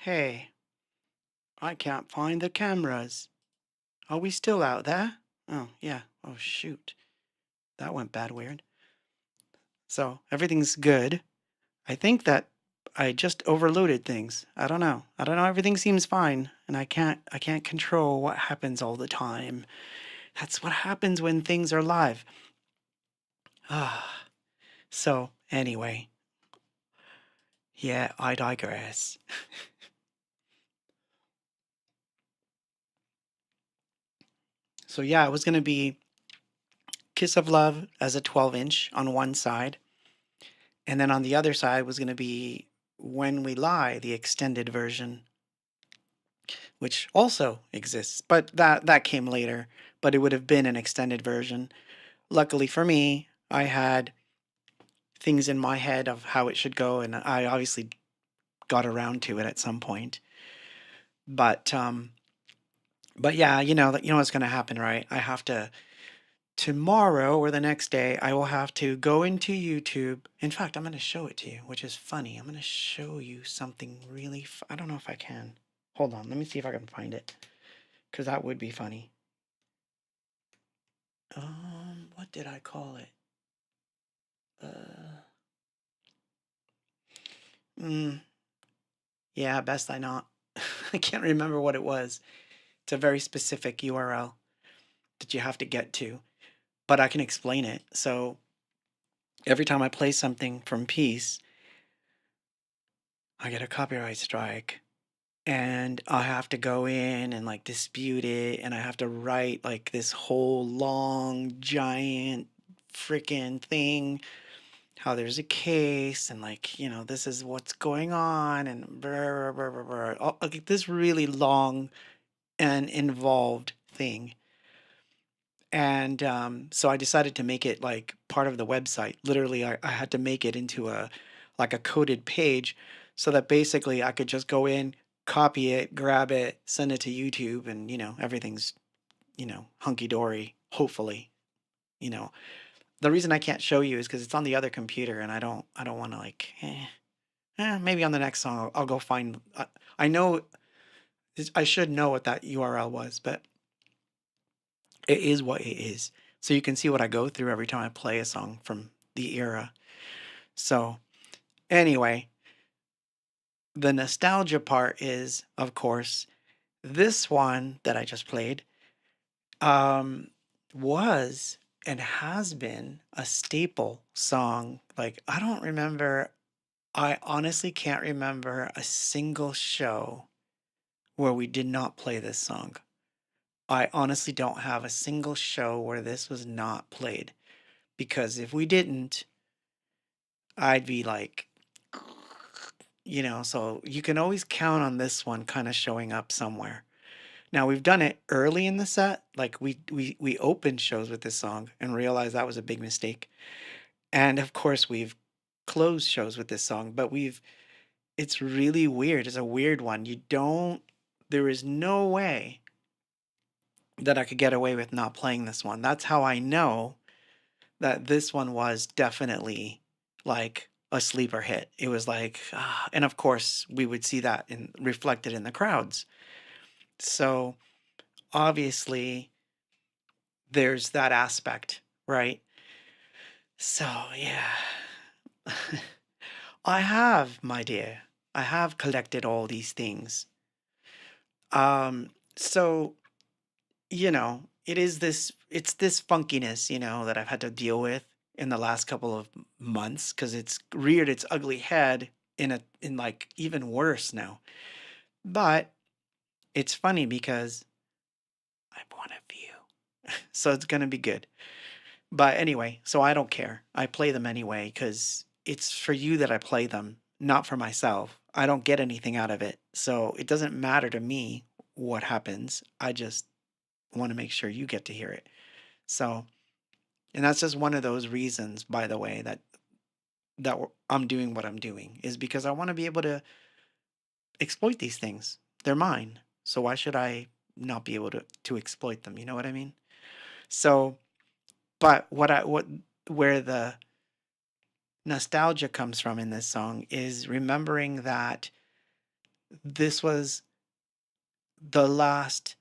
Hey, I can't find the cameras. Are we still out there? Oh, yeah. Oh, shoot. That went bad weird. So everything's good. I think that I just overloaded things. I don't know. I don't know. Everything seems fine, and I can't control what happens all the time. That's what happens when things are live. Ah. So anyway, yeah, I digress. So yeah, it was gonna be Kiss of Love as a 12-inch on one side, and then on the other side was gonna be When We Lie, the extended version, which also exists, but that came later. But it would have been an extended version. Luckily for me, I had things in my head of how it should go, and I obviously got around to it at some point. But yeah, you know what's gonna happen, right? I have to tomorrow or the next day. I will have to go into YouTube. In fact, I'm gonna show it to you, which is funny. I'm gonna show you something really. I don't know if I can. Hold on, let me see if I can find it, because that would be funny. What did I call it? Uh, mm, yeah, best I not. I can't remember what it was. It's a very specific URL that you have to get to, but I can explain it. So every time I play something from Peace, I get a copyright strike, and I have to go in and like dispute it, and I have to write like this whole long, giant freaking thing, how there's a case, and like, this is what's going on, and brr, brr, brr, brr, like this really long and involved thing. And so I decided to make it like part of the website. Literally, I had to make it into a coded page, so that basically I could just go in, copy it, grab it, send it to YouTube, and everything's hunky dory. Hopefully, you know. The reason I can't show you is because it's on the other computer, and I don't want to like. Maybe on the next song I'll go find. I know I should know what that URL was, but it is what it is. So you can see what I go through every time I play a song from the era. So anyway, the nostalgia part is, of course, this one that I just played um, was and has been a staple song. Like, I don't remember, I honestly can't remember a single show where we did not play this song. I honestly don't have a single show where this was not played, because if we didn't, I'd be like, so you can always count on this one kind of showing up somewhere. Now we've done it early in the set, like we opened shows with this song and realized that was a big mistake. And of course we've closed shows with this song, but it's really weird. It's a weird one. There is no way that I could get away with not playing this one. That's how I know that this one was definitely like a sleeper hit. It was like, and of course we would see that reflected in the crowds. So obviously there's that aspect, right? So yeah, I have, my dear, I have collected all these things. So it's this funkiness, that I've had to deal with in the last couple of months, because it's reared its ugly head in like even worse now. But it's funny because I'm one of you. So it's gonna be good. But anyway, so I don't care. I play them anyway because it's for you that I play them, not for myself. I don't get anything out of it. So it doesn't matter to me what happens. I just want to make sure you get to hear it. So, and that's just one of those reasons, by the way, that I'm doing what I'm doing, is because I want to be able to exploit these things. They're mine. So why should I not be able to exploit them? You know what I mean? So, but where the nostalgia comes from in this song is remembering that this was the last,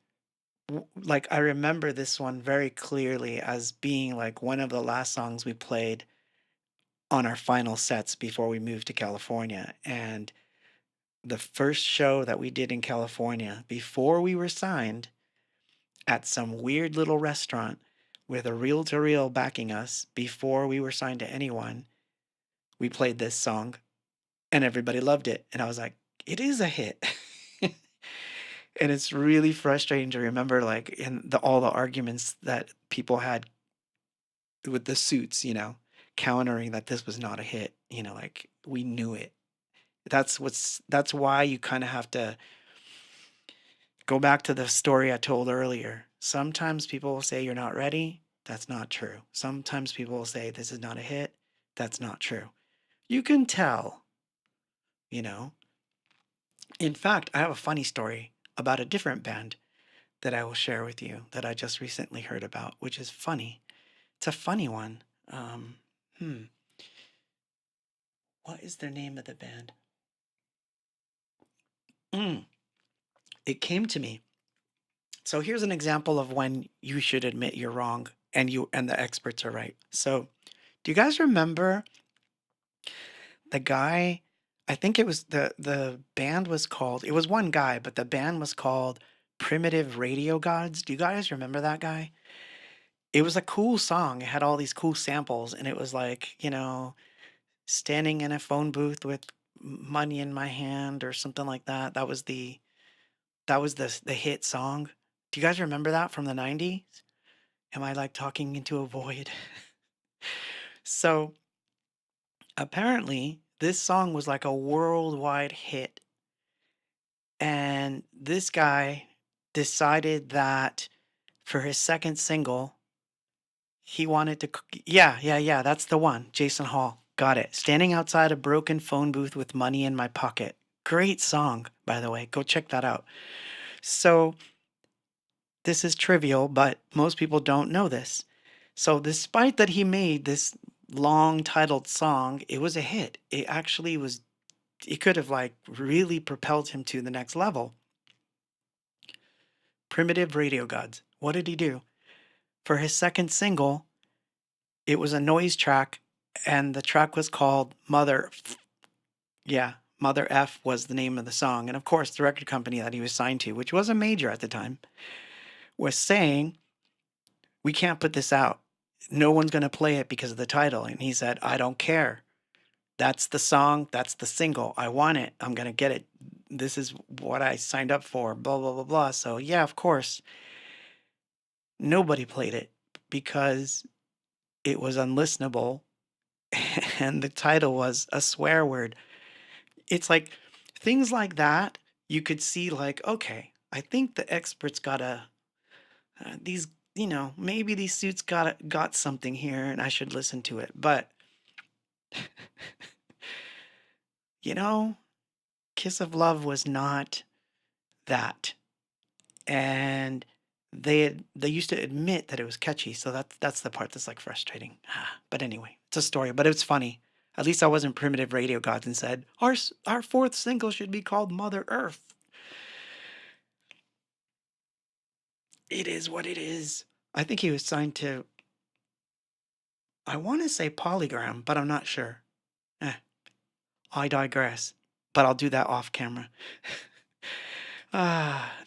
like, I remember this one very clearly as being like one of the last songs we played on our final sets before we moved to California. And the first show that we did in California before we were signed at some weird little restaurant with a reel to reel backing us before we were signed to anyone, we played this song and everybody loved it. And I was like, it is a hit. And it's really frustrating to remember, like, in all the arguments that people had with the suits, countering that this was not a hit. Like, we knew it. That's why you kind of have to go back to the story I told earlier. Sometimes people will say you're not ready. That's not true. Sometimes people will say this is not a hit. That's not true. You can tell, you know. In fact, I have a funny story about a different band that I will share with you that I just recently heard about, which is funny. It's a funny one. Um, hmm. What is the name of the band? Mm, it came to me. So here's an example of when you should admit you're wrong and the experts are right. So, do you guys remember the guy? I think it was the band was called. It was one guy, but the band was called Primitive Radio Gods. Do you guys remember that guy? It was a cool song. It had all these cool samples, and it was like, standing in a phone booth with money in my hand or something like that. That was the hit song. Do you guys remember that from the 90s? Am I like talking into a void? So, apparently, this song was like a worldwide hit. And this guy decided that for his second single, he wanted to. Yeah, that's the one. Jason Hall. Got it. Standing outside a broken phone booth with money in my pocket. Great song, by the way. Go check that out. So, this is trivial, but most people don't know this. So, despite that he made this long titled song, it was a hit. It actually was, it could have like really propelled him to the next level. Primitive Radio Gods. What did he do? For his second single, it was a noise track, and the track was called Mother. Yeah, Mother F was the name of the song. And of course, the record company that he was signed to, which was a major at the time, was saying, we can't put this out. No one's going to play it because of the title. And he said, I don't care. That's the song. That's the single. I want it. I'm going to get it. This is what I signed up for. Blah, blah, blah, blah. So, yeah, of course, nobody played it because it was unlistenable and the title was a swear word. It's like things like that. You could see, like, okay, I think the experts gotta, these, maybe these suits got something here and I should listen to it. But, Kiss of Love was not that. And they used to admit that it was catchy, so that's the part that's like frustrating. But anyway, it's a story, but it's funny. At least I wasn't Primitive Radio Gods and said our fourth single should be called Mother Earth. It is what it is. I think he was signed to, I want to say Polygram, but I'm not sure. I digress, but I'll do that off camera.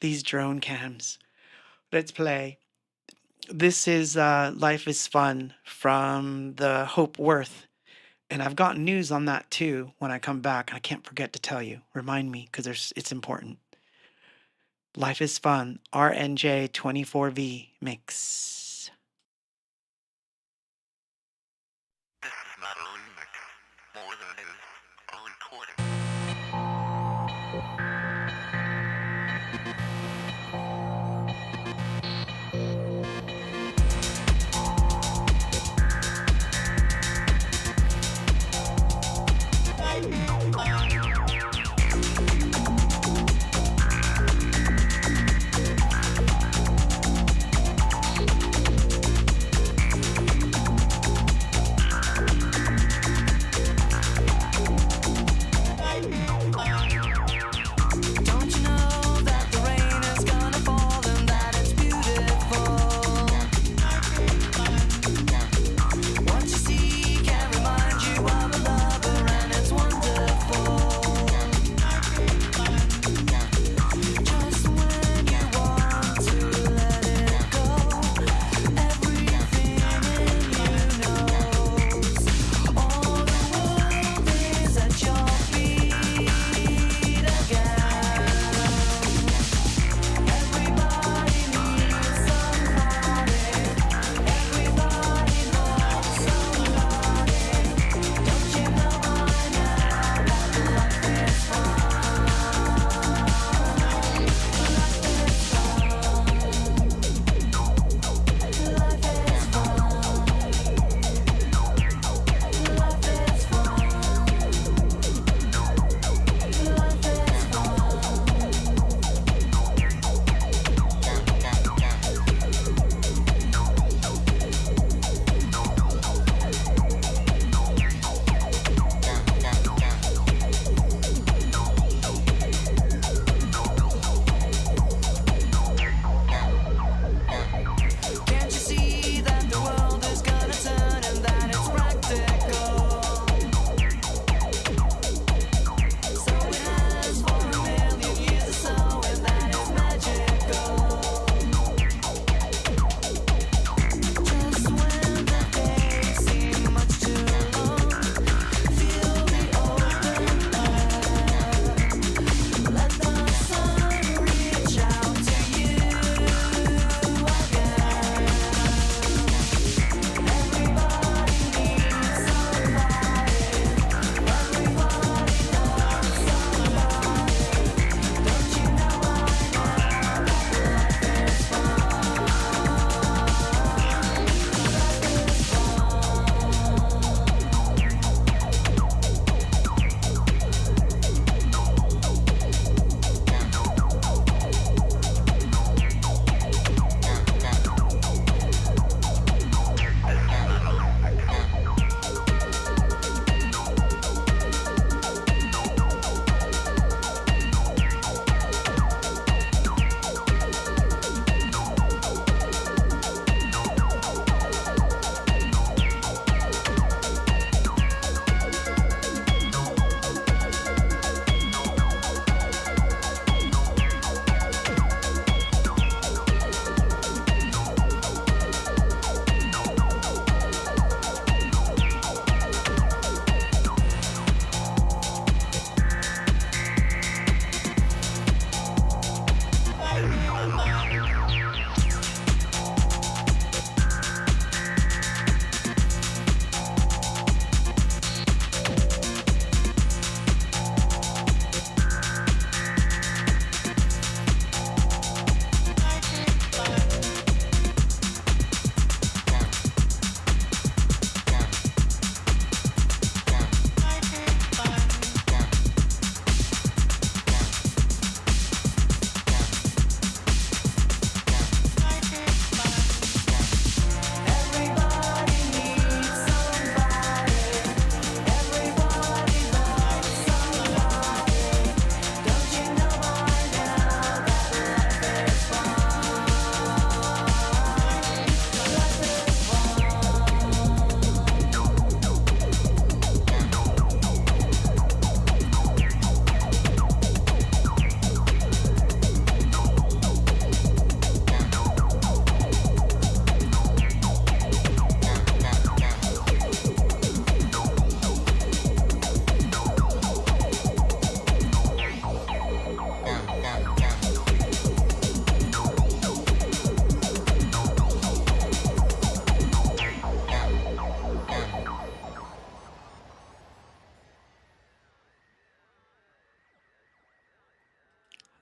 These drone cams. Let's play. This is Life is Fun from the Hope Worth. And I've got news on that too when I come back. I can't forget to tell you. Remind me because it's important. Life is Fun, RNJ 24V mix. This is not a remix, more than it is a recording.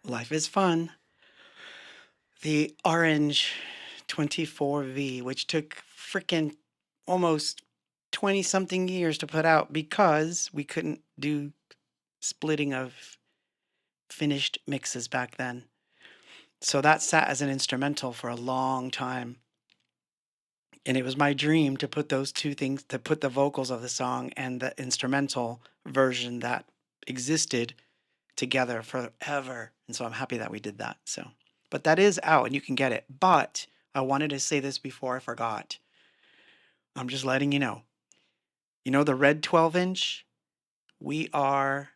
Life is fun. The orange 24V, which took frickin' almost 20 something years to put out because we couldn't do splitting of finished mixes back then. So that sat as an instrumental for a long time. And it was my dream to put those two things, to put the vocals of the song and the instrumental version that existed together forever. And so I'm happy that we did that. So, but that is out and you can get it. But I wanted to say this before I forgot. I'm just letting you know. You know the red 12-inch? We are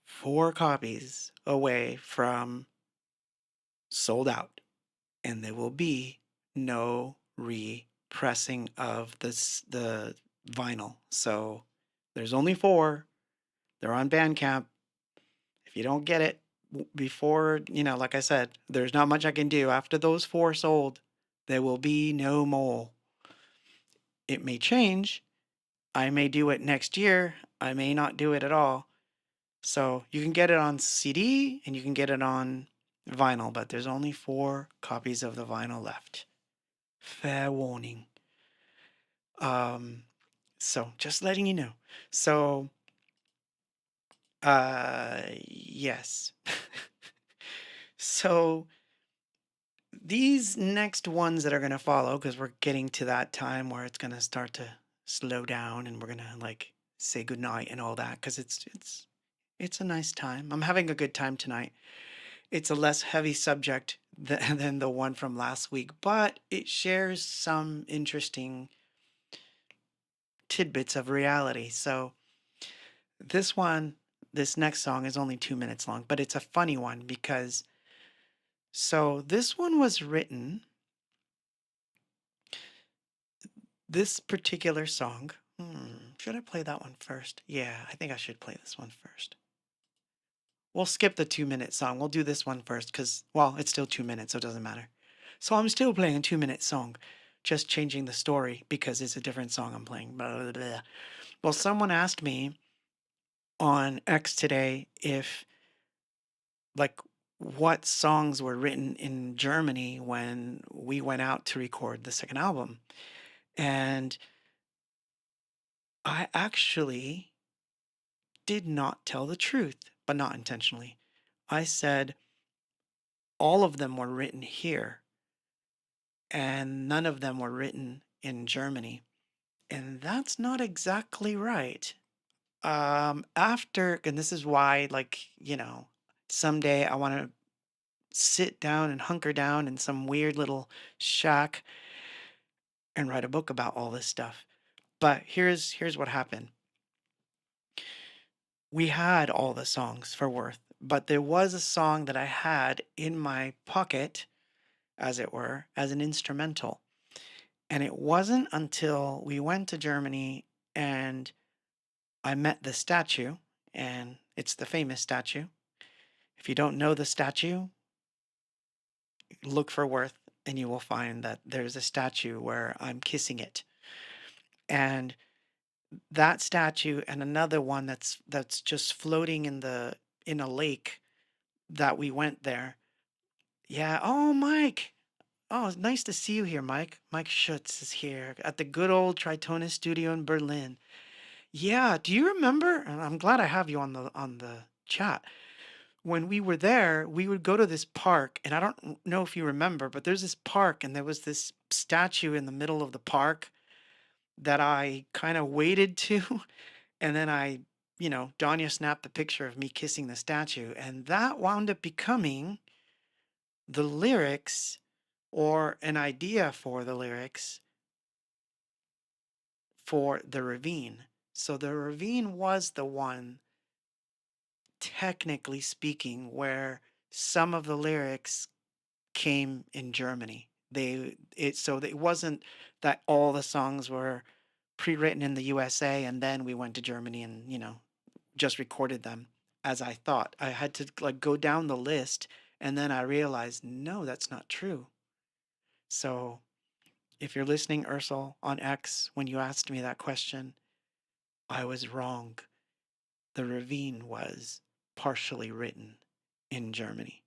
4 copies away from sold out. And there will be no repressing of the vinyl. So there's only 4. They're on Bandcamp. If you don't get it before, like I said, there's not much I can do. After those 4 sold, there will be no more. It may change. I may do it next year. I may not do it at all. So you can get it on CD and you can get it on vinyl, but there's only 4 copies of the vinyl left. Fair warning. Um, so just letting you know. So, yes. So these next ones that are going to follow, because we're getting to that time where it's going to start to slow down and we're going to like say goodnight and all that, because it's a nice time. I'm having a good time tonight. It's a less heavy subject than the one from last week, but it shares some interesting tidbits of reality. So this one, this next song is only 2 minutes long, but it's a funny one because this one was written, this particular song. Should I play that one first? Yeah, I think I should play this one first. We'll skip the 2 minute song. We'll do this one first because, well, it's still 2 minutes, so it doesn't matter. So I'm still playing a 2 minute song, just changing the story because it's a different song I'm playing. Blah, blah, blah. Well, someone asked me on X today if, like, what songs were written in Germany when we went out to record the second album. And I actually did not tell the truth, but not intentionally. I said all of them were written here and none of them were written in Germany. And that's not exactly right. And this is why, like, someday I want to sit down and hunker down in some weird little shack and write a book about all this stuff. But here's what happened. We had all the songs for Worth, but there was a song that I had in my pocket, as it were, as an instrumental. And it wasn't until we went to Germany and I met the statue, and it's the famous statue. If you don't know the statue, look for Worth and you will find that there's a statue where I'm kissing it. And that statue and another one that's just floating in a lake that we went there. Yeah. Oh, Mike. Oh, it's nice to see you here, Mike. Mike Schutz is here at the good old Tritona studio in Berlin. Yeah, do you remember? And I'm glad I have you on the chat. When we were there, we would go to this park, and I don't know if you remember, but there's this park, and there was this statue in the middle of the park that I kind of waded to, and then Danya snapped the picture of me kissing the statue, and that wound up becoming the lyrics or an idea for the lyrics for the ravine. So the ravine was the one, technically speaking, where some of the lyrics came in Germany. So it wasn't that all the songs were pre-written in the USA and then we went to Germany and, just recorded them as I thought. I had to like go down the list and then I realized, no, that's not true. So if you're listening, Ursel, on X, when you asked me that question, I was wrong. The ravine was partially written in Germany.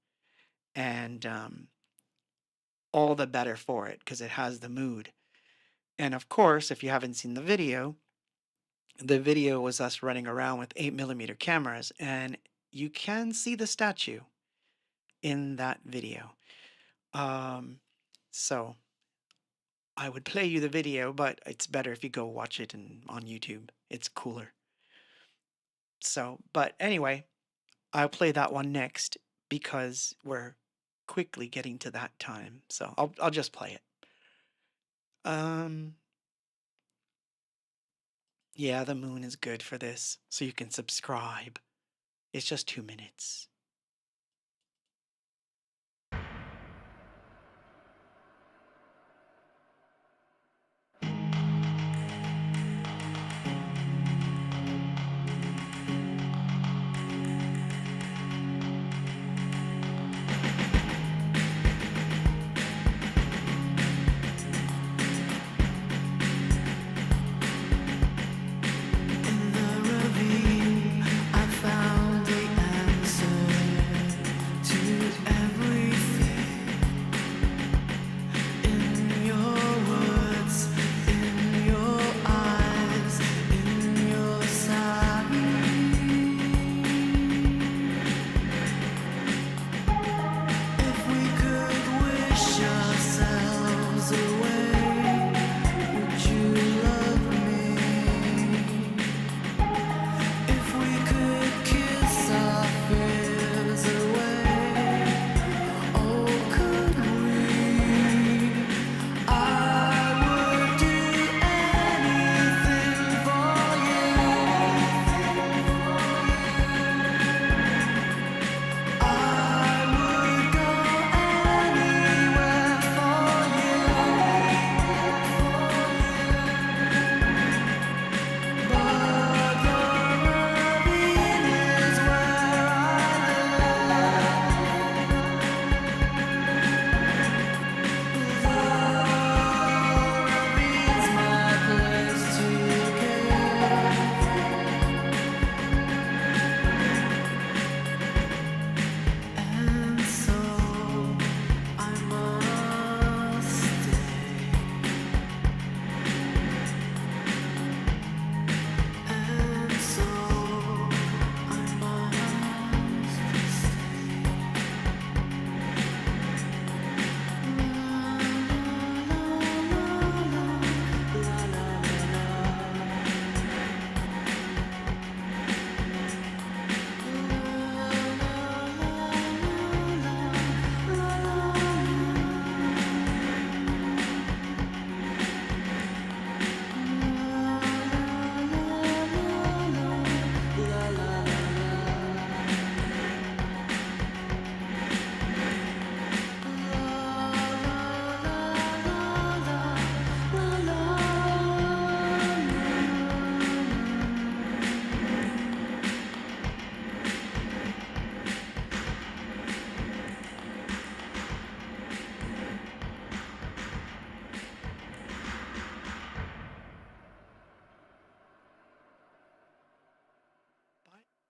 And all the better for it because it has the mood. And of course, if you haven't seen the video was us running around with 8mm cameras, and you can see the statue in that video. Um, so I would play you the video, but it's better if you go watch it on YouTube. It's cooler. So, but anyway, I'll play that one next because we're quickly getting to that time. So I'll just play it. Um, yeah, the moon is good for this, so you can subscribe. It's just 2 minutes. In the ravine, I found the answer to everything. In your words, in your eyes, in your sight. If we could wish ourselves away, would you love me? If we could kiss our fears away, oh, could we? I would do anything for you. I would go anywhere for you. But the ravine is where ravine's my place to go. And so I must stay. And so I must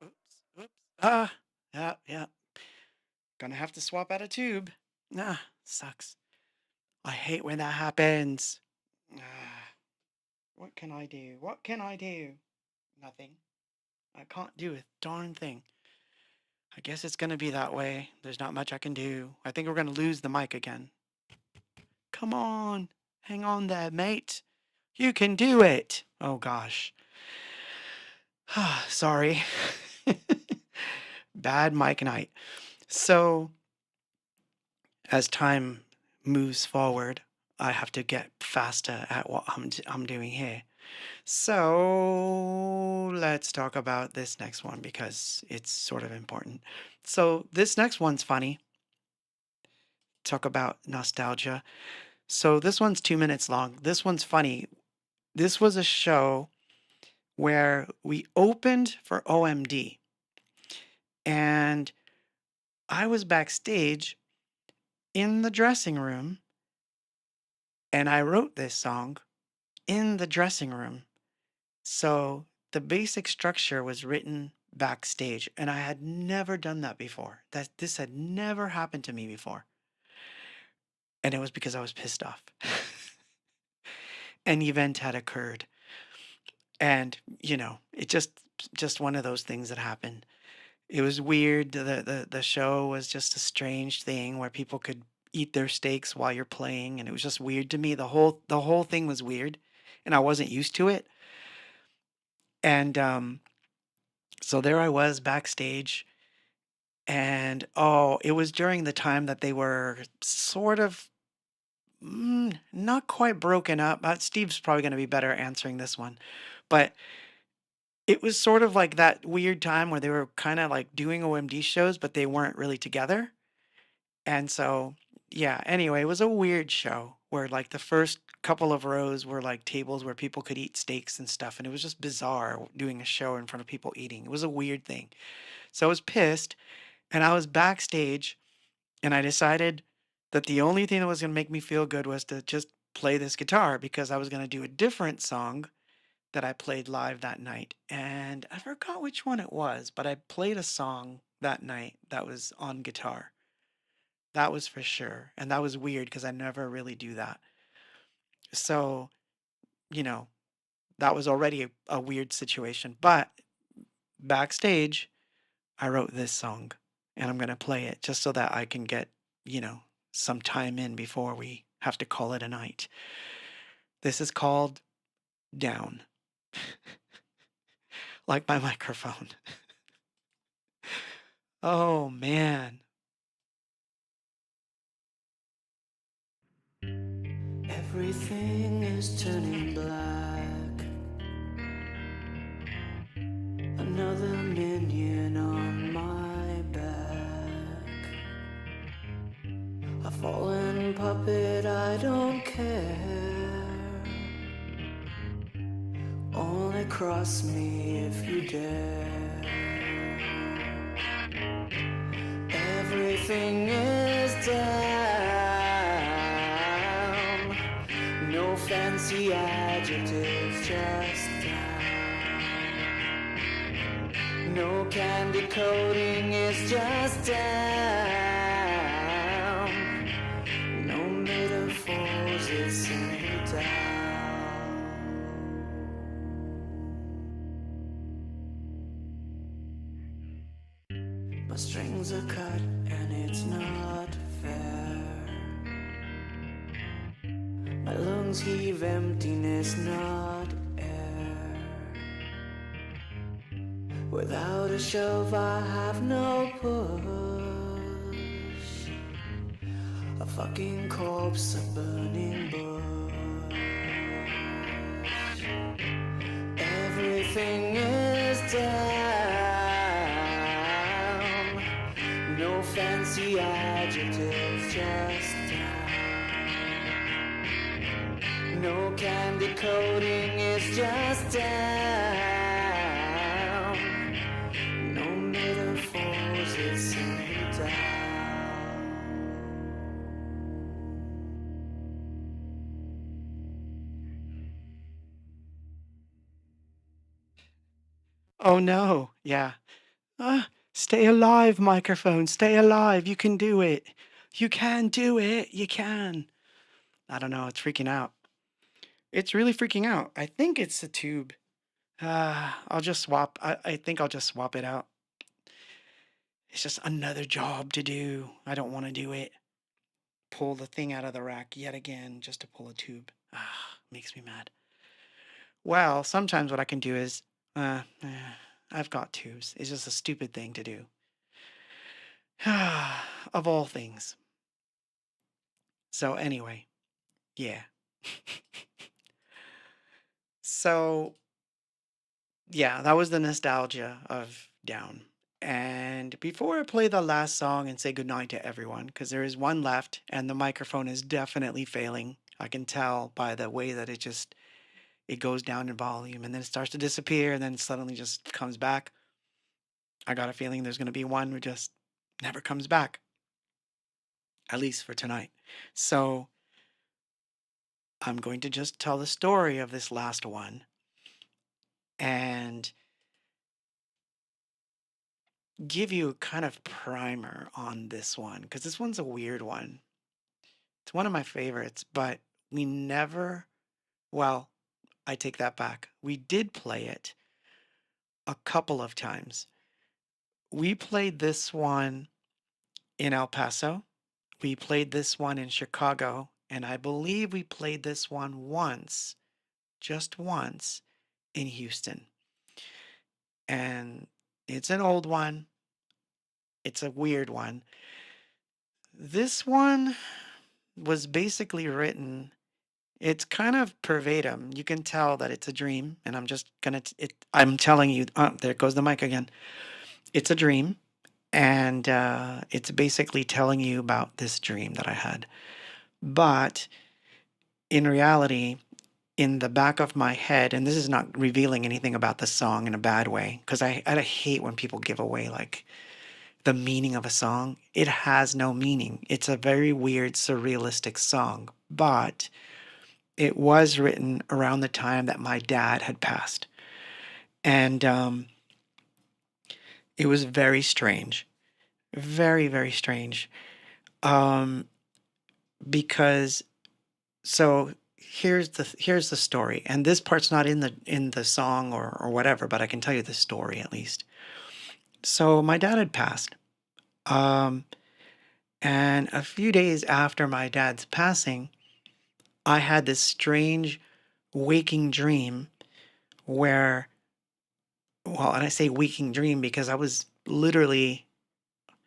Oops, oops. Yeah, yeah. Gonna have to swap out a tube. Nah, sucks. I hate when that happens. Ah, what can I do? What can I do? Nothing. I can't do a darn thing. I guess it's gonna be that way. There's not much I can do. I think we're gonna lose the mic again. Come on. Hang on there, mate. You can do it. Oh gosh. Sorry. Bad mic night. So, as time moves forward, I have to get faster at what I'm doing here. So, let's talk about this next one because it's sort of important. So, this next one's funny. Talk about nostalgia. So, this one's 2 minutes long. This one's funny. This was a show where we opened for OMD, and I was backstage in the dressing room, and I wrote this song in the dressing room. So the basic structure was written backstage, and I had never done that before. This had never happened to me before, and it was because I was pissed off. An event had occurred, and it just one of those things that happened. It was weird. The show was just a strange thing where people could eat their steaks while you're playing, and it was just weird to me. The whole thing was weird, and I wasn't used to it. And so there I was backstage, and oh, it was during the time that they were sort of not quite broken up. Steve's probably going to be better answering this one, but it was sort of like that weird time where they were kind of like doing OMD shows, but they weren't really together. And so, yeah, anyway, it was a weird show where like the first couple of rows were like tables where people could eat steaks and stuff. And it was just bizarre doing a show in front of people eating. It was a weird thing. So I was pissed and I was backstage and I decided that the only thing that was going to make me feel good was to just play this guitar because I was going to do a different song that I played live that night. And I forgot which one it was, but I played a song that night that was on guitar. That was for sure. And that was weird because I never really do that. So, you know, that was already a weird situation. But backstage, I wrote this song and I'm going to play it just so that I can get, you know, some time in before we have to call it a night. This is called Down, like my microphone. Oh, man. Everything is turning black. Another minion on my back. A fallen puppet, I don't care. Only cross me if you dare. Everything is down. No fancy adjectives, just down. No candy coating, it's just down. No metaphors, it's simply down. My strings are cut and it's not fair. My lungs heave emptiness, not air. Without a shelf I have no push. A fucking corpse, a burning bush. Everything is down. No fancy adjectives, just down. No candy coating, it's just down. No metaphors, it's simply down. Oh no, yeah. Stay alive, microphone, stay alive. You can do it. You can do it. You can. I don't know, it's freaking out. It's really freaking out. I think it's the tube. I'll just swap. I think I'll just swap it out. It's just another job to do. I don't want to do it. Pull the thing out of the rack yet again just to pull a tube. Makes me mad. Well, sometimes what I can do is, I've got tubes. It's just a stupid thing to do. Of all things. So anyway, yeah. So yeah, that was the nostalgia of Down. And before I play the last song and say goodnight to everyone, because there is one left and the microphone is definitely failing. I can tell by the way that it goes down in volume and then it starts to disappear and then suddenly just comes back. I got a feeling there's going to be one who just never comes back, at least for tonight. So I'm going to just tell the story of this last one. And give you a kind of primer on this one because this one's a weird one. It's one of my favorites, but we never, well, I take that back. We did play it a couple of times. We played this one in El Paso. We played this one in Chicago, and I believe we played this one once, just once, in Houston. And it's an old one. It's a weird one. This one was basically written, it's kind of verbatim. You can tell that it's a dream, and I'm just gonna, I'm telling you, there goes the mic again. It's a dream, and it's basically telling you about this dream that I had. But in reality, in the back of my head, and this is not revealing anything about the song in a bad way, because I hate when people give away like the meaning of a song. It has no meaning. It's a very weird, surrealistic song, but it was written around the time that my dad had passed. And it was very strange. Very, very strange. Um, because so here's the story. And this part's not in the song or whatever, but I can tell you the story at least. So my dad had passed. Um, and a few days after my dad's passing, I had this strange waking dream where, well, and I say waking dream because I was literally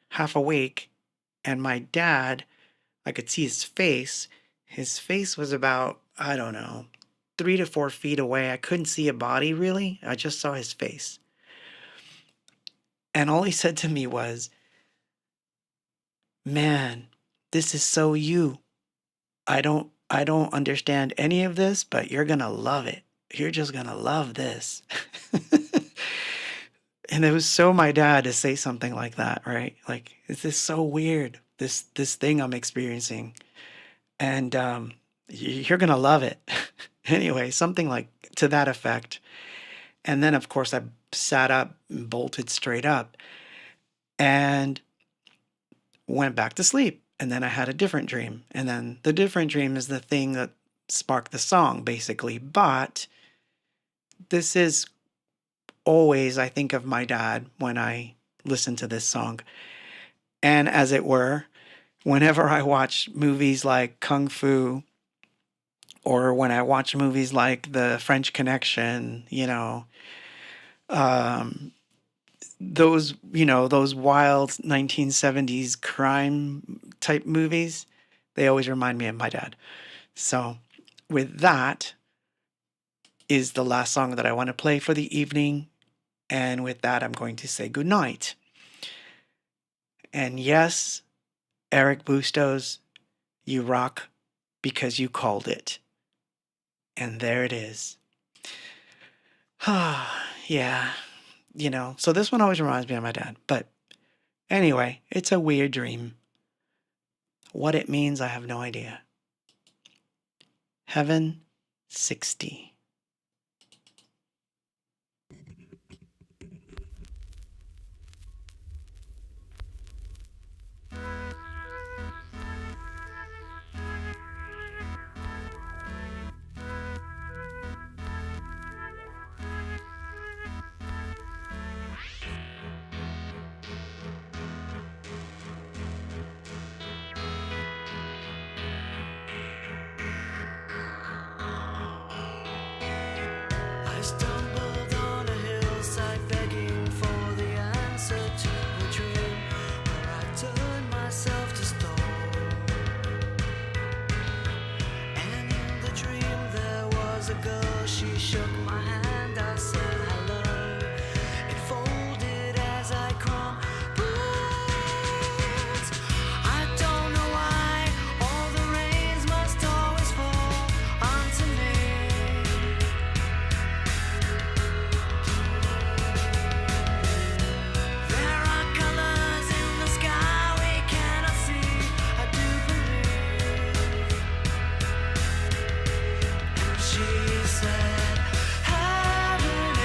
half awake, and my dad, I could see his face. His face was about, I don't know, 3 to 4 feet away. I couldn't see a body really. I just saw his face. And all he said to me was, "Man, this is so you. I don't understand any of this, but you're gonna love it. You're just gonna love this." And it was so my dad to say something like that, right? Like, this is so weird, this thing I'm experiencing. And you're gonna love it. Anyway, something like to that effect. And then of course I sat up and bolted straight up and went back to sleep. And then I had a different dream. And then the different dream is the thing that sparked the song, basically. But this is always, I think of my dad when I listen to this song. And as it were, whenever I watch movies like Kung Fu, or when I watch movies like The French Connection, those wild 1970s crime type movies, they always remind me of my dad. So with that is the last song that I want to play for the evening. And with that, I'm going to say goodnight. And yes, Eric Bustos, you rock because you called it. And there it is. Yeah, so this one always reminds me of my dad. But anyway, it's a weird dream. What it means, I have no idea. Heaven 60. I stumbled on a hillside begging for the answer to a dream where I turned myself to stone. And in the dream there was a girl, she shook my hand, I said hello. It folded as I crumbled. I don't know why all the rains must always fall onto me. There are colors in the sky we cannot see, I do believe. And she said, heaven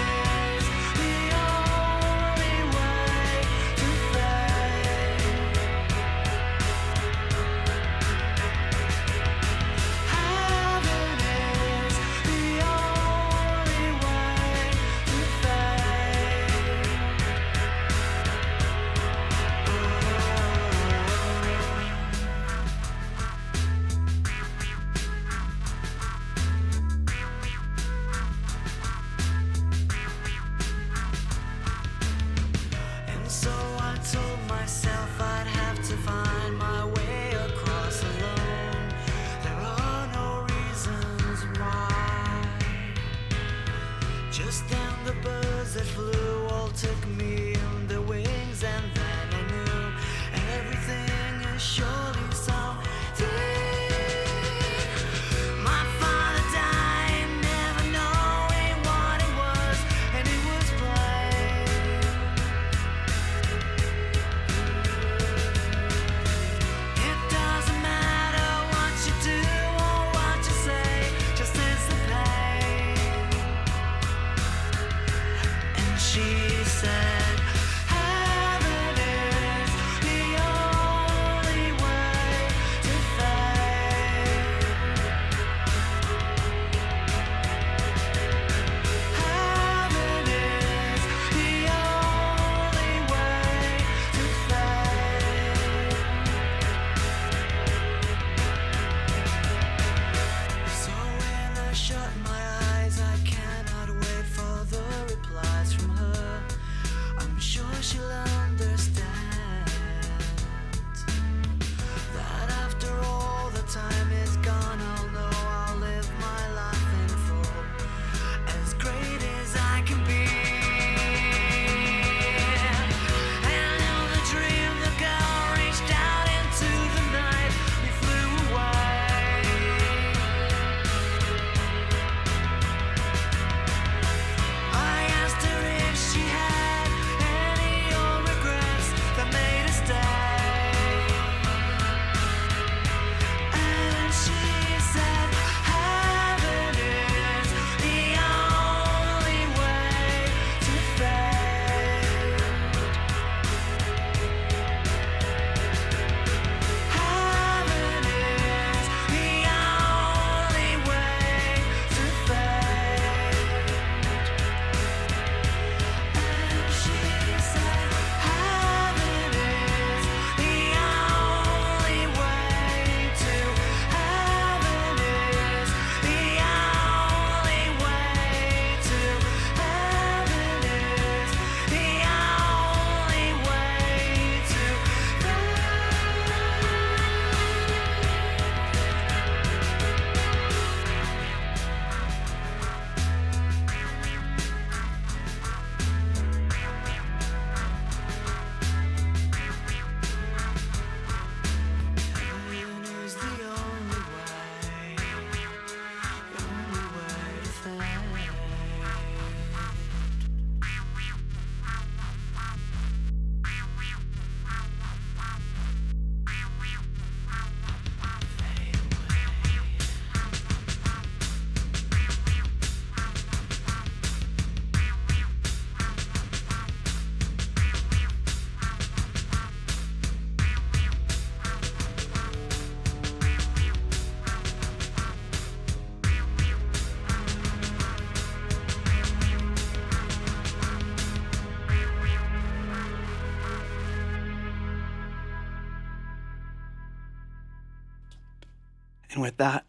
And with that,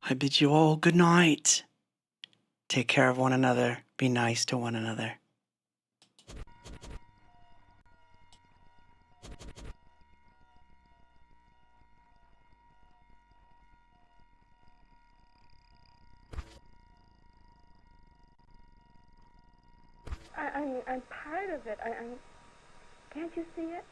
I bid you all good night. Take care of one another. Be nice to one another. I'm part of it. Can't you see it?